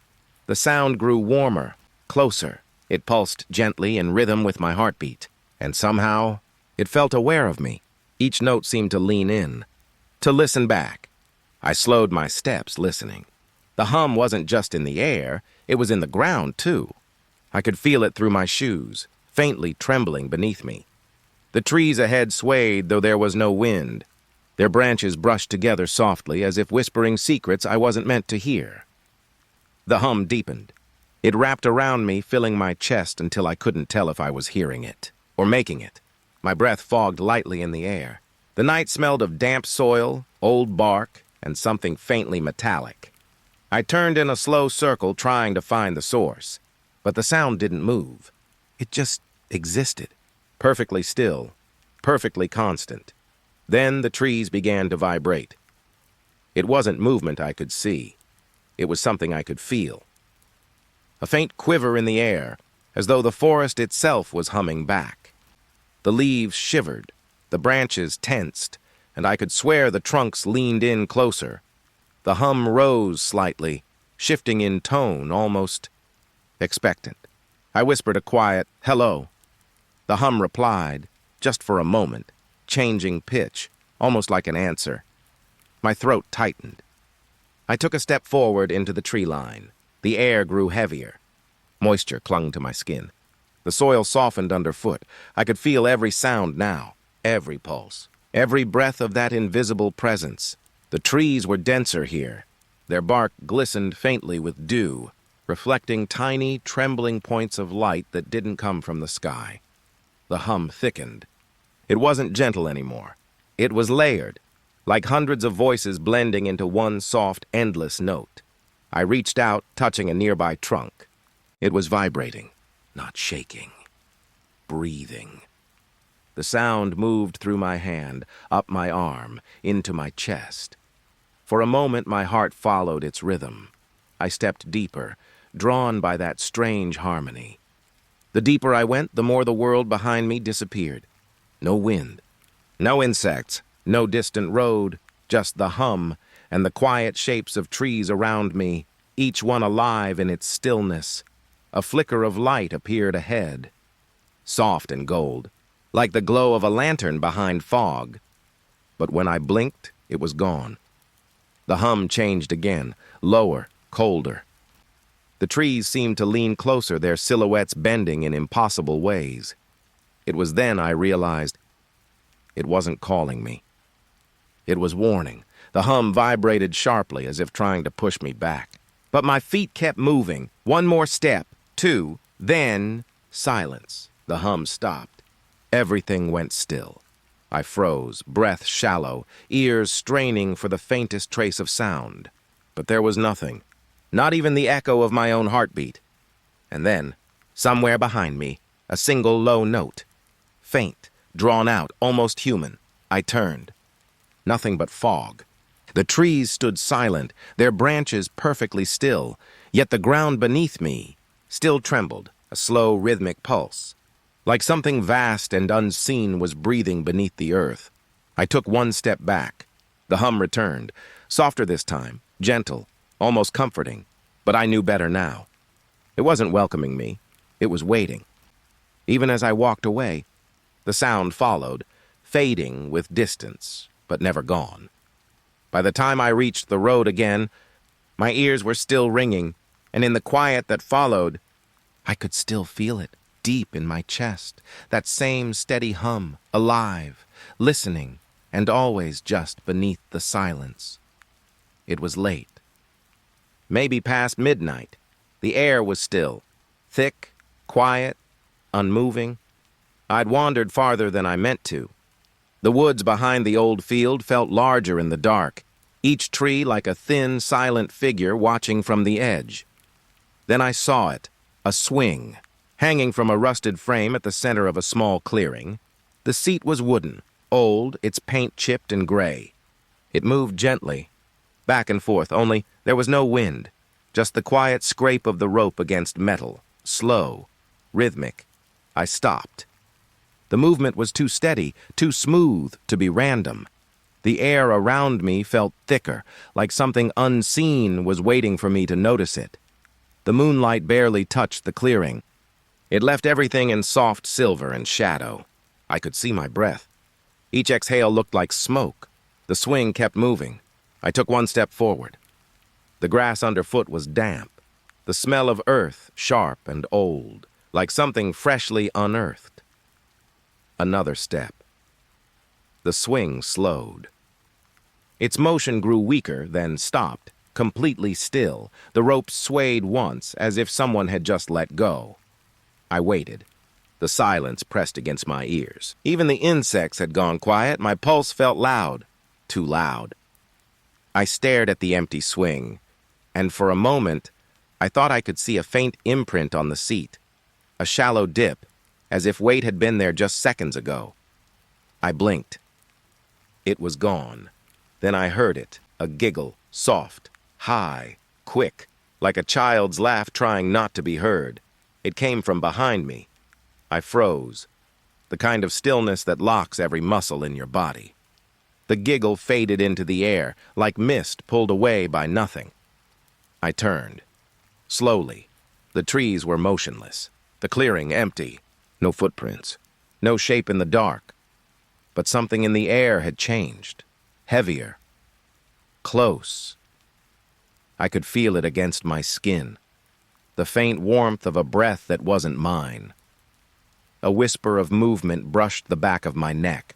The sound grew warmer, closer. It pulsed gently in rhythm with my heartbeat. And somehow, it felt aware of me. Each note seemed to lean in, to listen back. I slowed my steps, listening. The hum wasn't just in the air, it was in the ground, too. I could feel it through my shoes, faintly trembling beneath me. The trees ahead swayed, though there was no wind. Their branches brushed together softly, as if whispering secrets I wasn't meant to hear. The hum deepened. It wrapped around me, filling my chest until I couldn't tell if I was hearing it, or making it. My breath fogged lightly in the air. The night smelled of damp soil, old bark, and something faintly metallic. I turned in a slow circle, trying to find the source. But the sound didn't move. It just existed, perfectly still, perfectly constant. Then the trees began to vibrate. It wasn't movement I could see. It was something I could feel. A faint quiver in the air, as though the forest itself was humming back. The leaves shivered, the branches tensed, and I could swear the trunks leaned in closer. The hum rose slightly, shifting in tone, almost expectant. I whispered a quiet, "Hello." The hum replied, just for a moment, changing pitch, almost like an answer. My throat tightened. I took a step forward into the tree line. The air grew heavier. Moisture clung to my skin. The soil softened underfoot. I could feel every sound now, every pulse, every breath of that invisible presence. The trees were denser here. Their bark glistened faintly with dew, reflecting tiny, trembling points of light that didn't come from the sky. The hum thickened. It wasn't gentle anymore. It was layered, like hundreds of voices blending into one soft, endless note. I reached out, touching a nearby trunk. It was vibrating, not shaking. Breathing. The sound moved through my hand, up my arm, into my chest. For a moment, my heart followed its rhythm. I stepped deeper, drawn by that strange harmony. The deeper I went, the more the world behind me disappeared. No wind, no insects, no distant road, just the hum and the quiet shapes of trees around me, each one alive in its stillness. A flicker of light appeared ahead, soft and gold, like the glow of a lantern behind fog. But when I blinked, it was gone. The hum changed again, lower, colder. The trees seemed to lean closer, their silhouettes bending in impossible ways. It was then I realized it wasn't calling me. It was warning. The hum vibrated sharply as if trying to push me back. But my feet kept moving. One more step, two, then silence. The hum stopped. Everything went still. I froze, breath shallow, ears straining for the faintest trace of sound. But there was nothing, not even the echo of my own heartbeat. And then, somewhere behind me, a single low note. Faint, drawn out, almost human. I turned. Nothing but fog. The trees stood silent, their branches perfectly still, yet the ground beneath me still trembled, a slow rhythmic pulse. Like something vast and unseen was breathing beneath the earth. I took one step back. The hum returned, softer this time, gentle, almost comforting, but I knew better now. It wasn't welcoming me. It was waiting. Even as I walked away, the sound followed, fading with distance, but never gone. By the time I reached the road again, my ears were still ringing, and in the quiet that followed, I could still feel it. Deep in my chest, that same steady hum, alive, listening, and always just beneath the silence. It was late. Maybe past midnight. The air was still, thick, quiet, unmoving. I'd wandered farther than I meant to. The woods behind the old field felt larger in the dark, each tree like a thin, silent figure watching from the edge. Then I saw it, a swing, hanging from a rusted frame at the center of a small clearing. The seat was wooden, old, its paint chipped and gray. It moved gently, back and forth, only there was no wind, just the quiet scrape of the rope against metal, slow, rhythmic. I stopped. The movement was too steady, too smooth to be random. The air around me felt thicker, like something unseen was waiting for me to notice it. The moonlight barely touched the clearing. It left everything in soft silver and shadow. I could see my breath. Each exhale looked like smoke. The swing kept moving. I took one step forward. The grass underfoot was damp. The smell of earth sharp and old, like something freshly unearthed. Another step. The swing slowed. Its motion grew weaker, then stopped, completely still. The rope swayed once, as if someone had just let go. I waited. The silence pressed against my ears. Even the insects had gone quiet. My pulse felt loud, too loud. I stared at the empty swing, and for a moment, I thought I could see a faint imprint on the seat, a shallow dip, as if weight had been there just seconds ago. I blinked. It was gone. Then I heard it, a giggle, soft, high, quick, like a child's laugh trying not to be heard. It came from behind me. I froze, the kind of stillness that locks every muscle in your body. The giggle faded into the air, like mist pulled away by nothing. I turned. Slowly. The trees were motionless, the clearing empty. No footprints, no shape in the dark. But something in the air had changed. Heavier. Close. I could feel it against my skin. The faint warmth of a breath that wasn't mine. A whisper of movement brushed the back of my neck.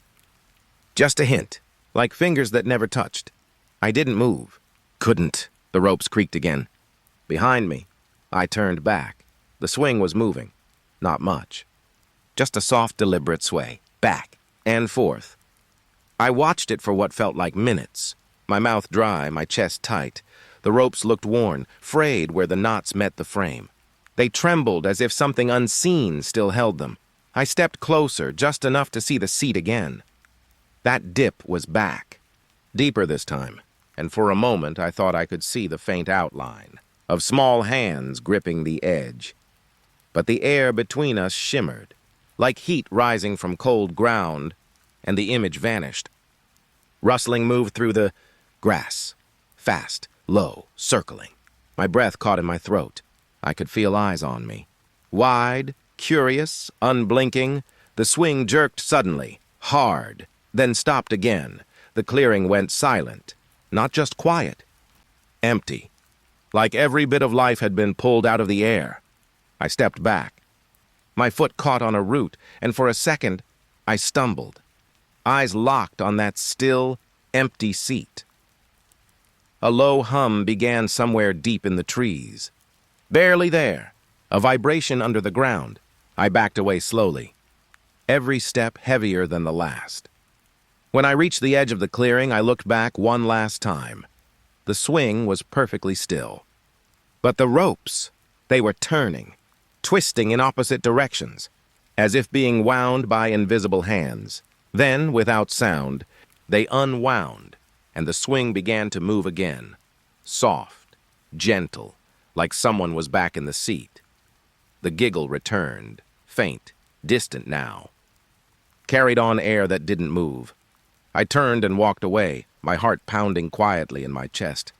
Just a hint, like fingers that never touched. I didn't move. Couldn't. The ropes creaked again. Behind me, I turned back. The swing was moving. Not much. Just a soft, deliberate sway. Back and forth. I watched it for what felt like minutes. My mouth dry, my chest tight. The ropes looked worn, frayed where the knots met the frame. They trembled as if something unseen still held them. I stepped closer, just enough to see the seat again. That dip was back. Deeper this time, and for a moment I thought I could see the faint outline. of small hands gripping the edge. But the air between us shimmered, like heat rising from cold ground, and the image vanished. Rustling moved through the grass, fast, low, circling. My breath caught in my throat. I could feel eyes on me. Wide, curious, unblinking, the swing jerked suddenly, hard, then stopped again. The clearing went silent, not just quiet, empty, like every bit of life had been pulled out of the air. I stepped back. My foot caught on a root, and for a second, I stumbled, eyes locked on that still, empty seat. A low hum began somewhere deep in the trees. Barely there, a vibration under the ground. I backed away slowly, every step heavier than the last. When I reached the edge of the clearing, I looked back one last time. The swing was perfectly still. But the ropes, they were turning, twisting in opposite directions, as if being wound by invisible hands. Then, without sound, they unwound, and the swing began to move again, soft, gentle, like someone was back in the seat. The giggle returned, faint, distant now. Carried on air that didn't move. I turned and walked away, my heart pounding quietly in my chest.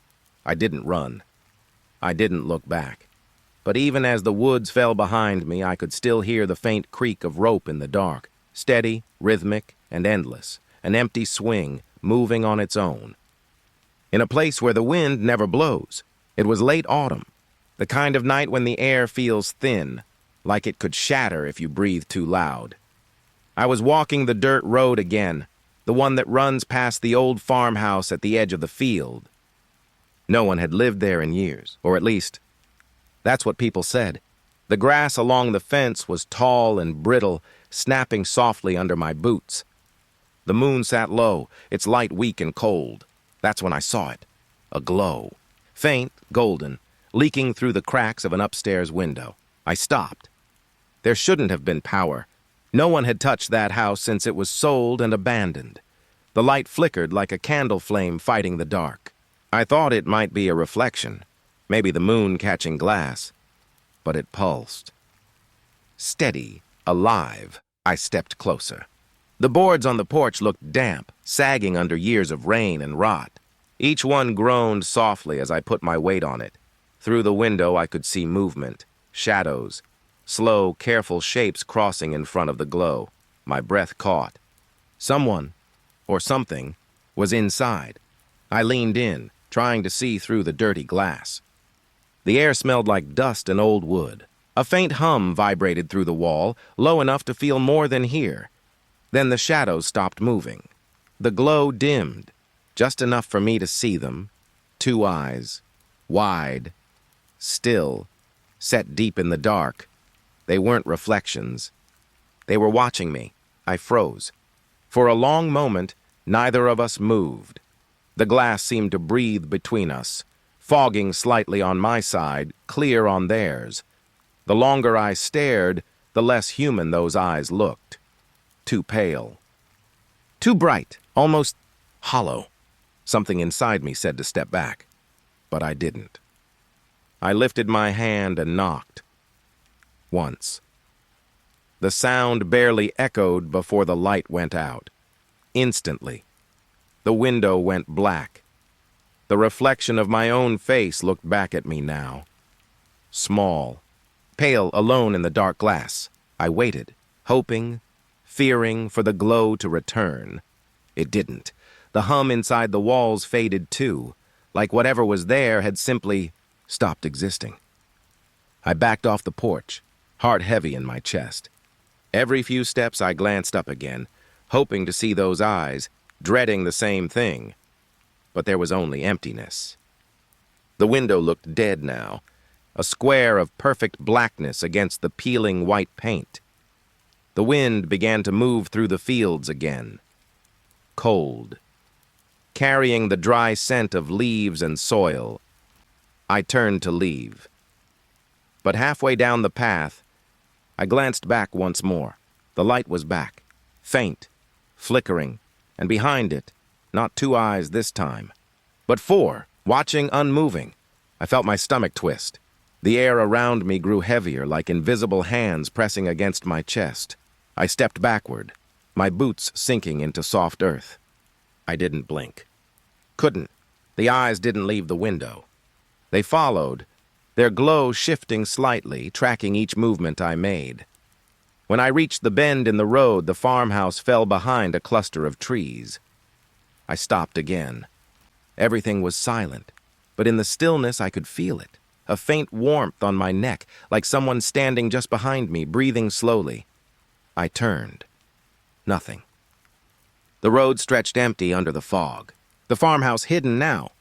I didn't run. I didn't look back. But even as the woods fell behind me, I could still hear the faint creak of rope in the dark, steady, rhythmic, and endless, an empty swing, moving on its own. In a place where the wind never blows. It was late autumn, the kind of night when the air feels thin, like it could shatter if you breathe too loud. I was walking the dirt road again, the one that runs past the old farmhouse at the edge of the field. No one had lived there in years, or at least, that's what people said. The grass along the fence was tall and brittle, snapping softly under my boots. The moon sat low, its light weak and cold. That's when I saw it. A glow. Faint, golden, leaking through the cracks of an upstairs window. I stopped. There shouldn't have been power. No one had touched that house since it was sold and abandoned. The light flickered like a candle flame fighting the dark. I thought it might be a reflection, maybe the moon catching glass, but it pulsed. Steady, alive, I stepped closer. The boards on the porch looked damp, sagging under years of rain and rot. Each one groaned softly as I put my weight on it. Through the window I could see movement, shadows, slow, careful shapes crossing in front of the glow. My breath caught. Someone, or something, was inside. I leaned in, trying to see through the dirty glass. The air smelled like dust and old wood. A faint hum vibrated through the wall, low enough to feel more than here. Then the shadows stopped moving. The glow dimmed, just enough for me to see them. 2 eyes, wide, still, set deep in the dark. They weren't reflections. They were watching me. I froze. For a long moment, neither of us moved. The glass seemed to breathe between us, fogging slightly on my side, clear on theirs. The longer I stared, the less human those eyes looked. Too pale. Too bright, almost hollow. Something inside me said to step back, but I didn't. I lifted my hand and knocked. Once. The sound barely echoed before the light went out. Instantly. The window went black. The reflection of my own face looked back at me now. Small, pale, alone in the dark glass. I waited, hoping, fearing for the glow to return. It didn't. The hum inside the walls faded too, like whatever was there had simply stopped existing. I backed off the porch, heart heavy in my chest. Every few steps I glanced up again, hoping to see those eyes, dreading the same thing. But there was only emptiness. The window looked dead now, a square of perfect blackness against the peeling white paint. The wind began to move through the fields again. Cold. Carrying the dry scent of leaves and soil. I turned to leave. But halfway down the path, I glanced back once more. The light was back, faint, flickering, and behind it, not 2 eyes this time, but 4, watching unmoving. I felt my stomach twist. The air around me grew heavier, like invisible hands pressing against my chest. I stepped backward, my boots sinking into soft earth. I didn't blink. Couldn't. The eyes didn't leave the window. They followed, their glow shifting slightly, tracking each movement I made. When I reached the bend in the road, the farmhouse fell behind a cluster of trees. I stopped again. Everything was silent, but in the stillness I could feel it, a faint warmth on my neck, like someone standing just behind me, breathing slowly. I turned. Nothing. The road stretched empty under the fog. The farmhouse hidden now,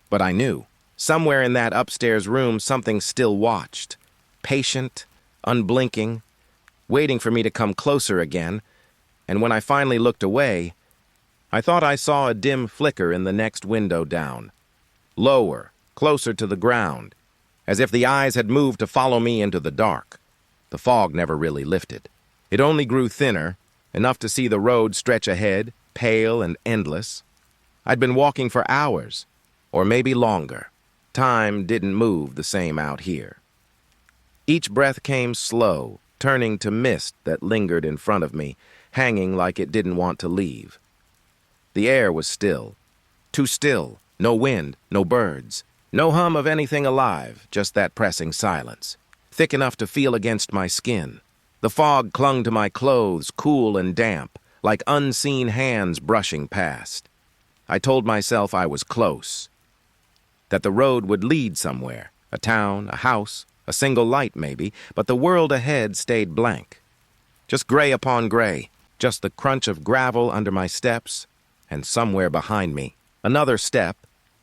but I knew. Somewhere in that upstairs room something still watched, patient, unblinking, waiting for me to come closer again, and when I finally looked away, I thought I saw a dim flicker in the next window down. Lower, closer to the ground, as if the eyes had moved to follow me into the dark. The fog never really lifted. It only grew thinner, enough to see the road stretch ahead, pale and endless. I'd been walking for hours, or maybe longer. Time didn't move the same out here. Each breath came slow, turning to mist that lingered in front of me, hanging like it didn't want to leave. The air was still. Too still. No wind, no birds. No hum of anything alive, just that pressing silence. Thick enough to feel against my skin. The fog clung to my clothes, cool and damp, like unseen hands brushing past. I told myself I was close. That the road would lead somewhere, a town, a house, a single light maybe, but the world ahead stayed blank. Just gray upon gray, just the crunch of gravel under my steps, and somewhere behind me, another step,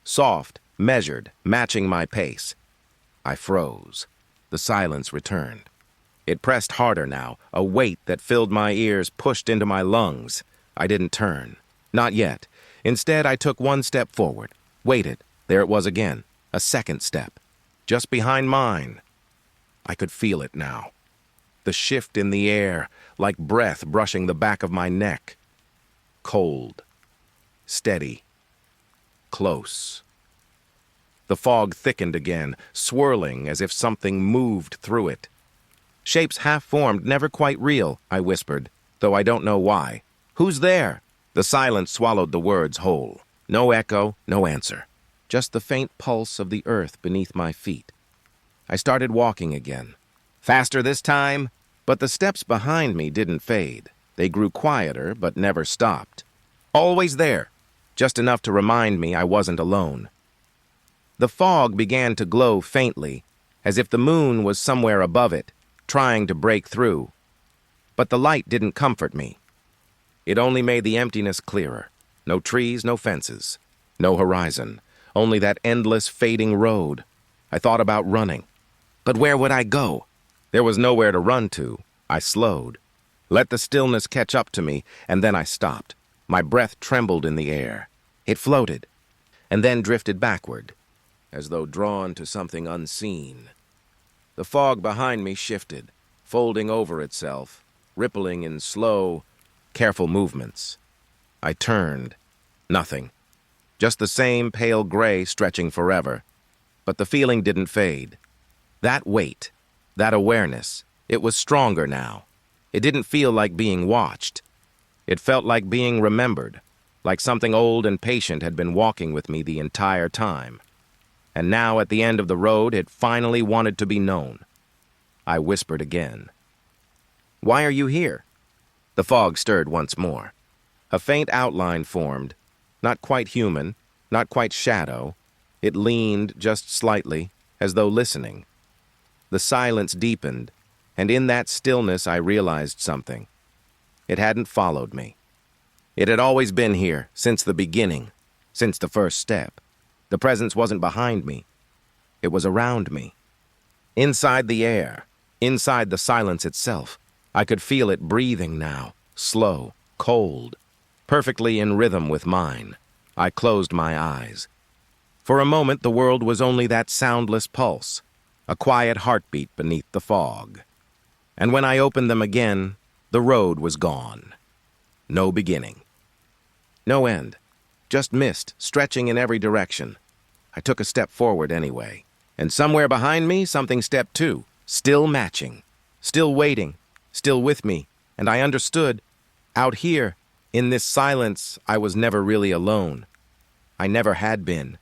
soft, measured, matching my pace. I froze. The silence returned. It pressed harder now, a weight that filled my ears, pushed into my lungs. I didn't turn. Not yet. Instead, I took one step forward, waited. There it was again, a second step, just behind mine. I could feel it now. The shift in the air, like breath brushing the back of my neck. Cold, steady, close. The fog thickened again, swirling as if something moved through it. Shapes half-formed, never quite real, I whispered, though I don't know why. Who's there? The silence swallowed the words whole. No echo, no answer. Just the faint pulse of the earth beneath my feet. I started walking again. Faster this time, but the steps behind me didn't fade. They grew quieter, but never stopped. Always there, just enough to remind me I wasn't alone. The fog began to glow faintly, as if the moon was somewhere above it, trying to break through. But the light didn't comfort me. It only made the emptiness clearer. No trees, no fences, no horizon. Only that endless, fading road. I thought about running. But where would I go? There was nowhere to run to. I slowed. Let the stillness catch up to me, and then I stopped. My breath trembled in the air. It floated, and then drifted backward, as though drawn to something unseen. The fog behind me shifted, folding over itself, rippling in slow, careful movements. I turned. Nothing. Just the same pale gray stretching forever. But the feeling didn't fade. That weight, that awareness, it was stronger now. It didn't feel like being watched. It felt like being remembered, like something old and patient had been walking with me the entire time. And now at the end of the road, it finally wanted to be known. I whispered again. "Why are you here?" The fog stirred once more. A faint outline formed. Not quite human, not quite shadow. It leaned just slightly, as though listening. The silence deepened, and in that stillness I realized something. It hadn't followed me. It had always been here, since the beginning, since the first step. The presence wasn't behind me. It was around me. Inside the air, inside the silence itself, I could feel it breathing now, slow, cold, perfectly in rhythm with mine. I closed my eyes. For a moment, the world was only that soundless pulse, a quiet heartbeat beneath the fog. And when I opened them again, the road was gone. No beginning. No end. Just mist, stretching in every direction. I took a step forward anyway. And somewhere behind me, something stepped too, still matching, still waiting, still with me, and I understood. Out here, in this silence, I was never really alone. I never had been.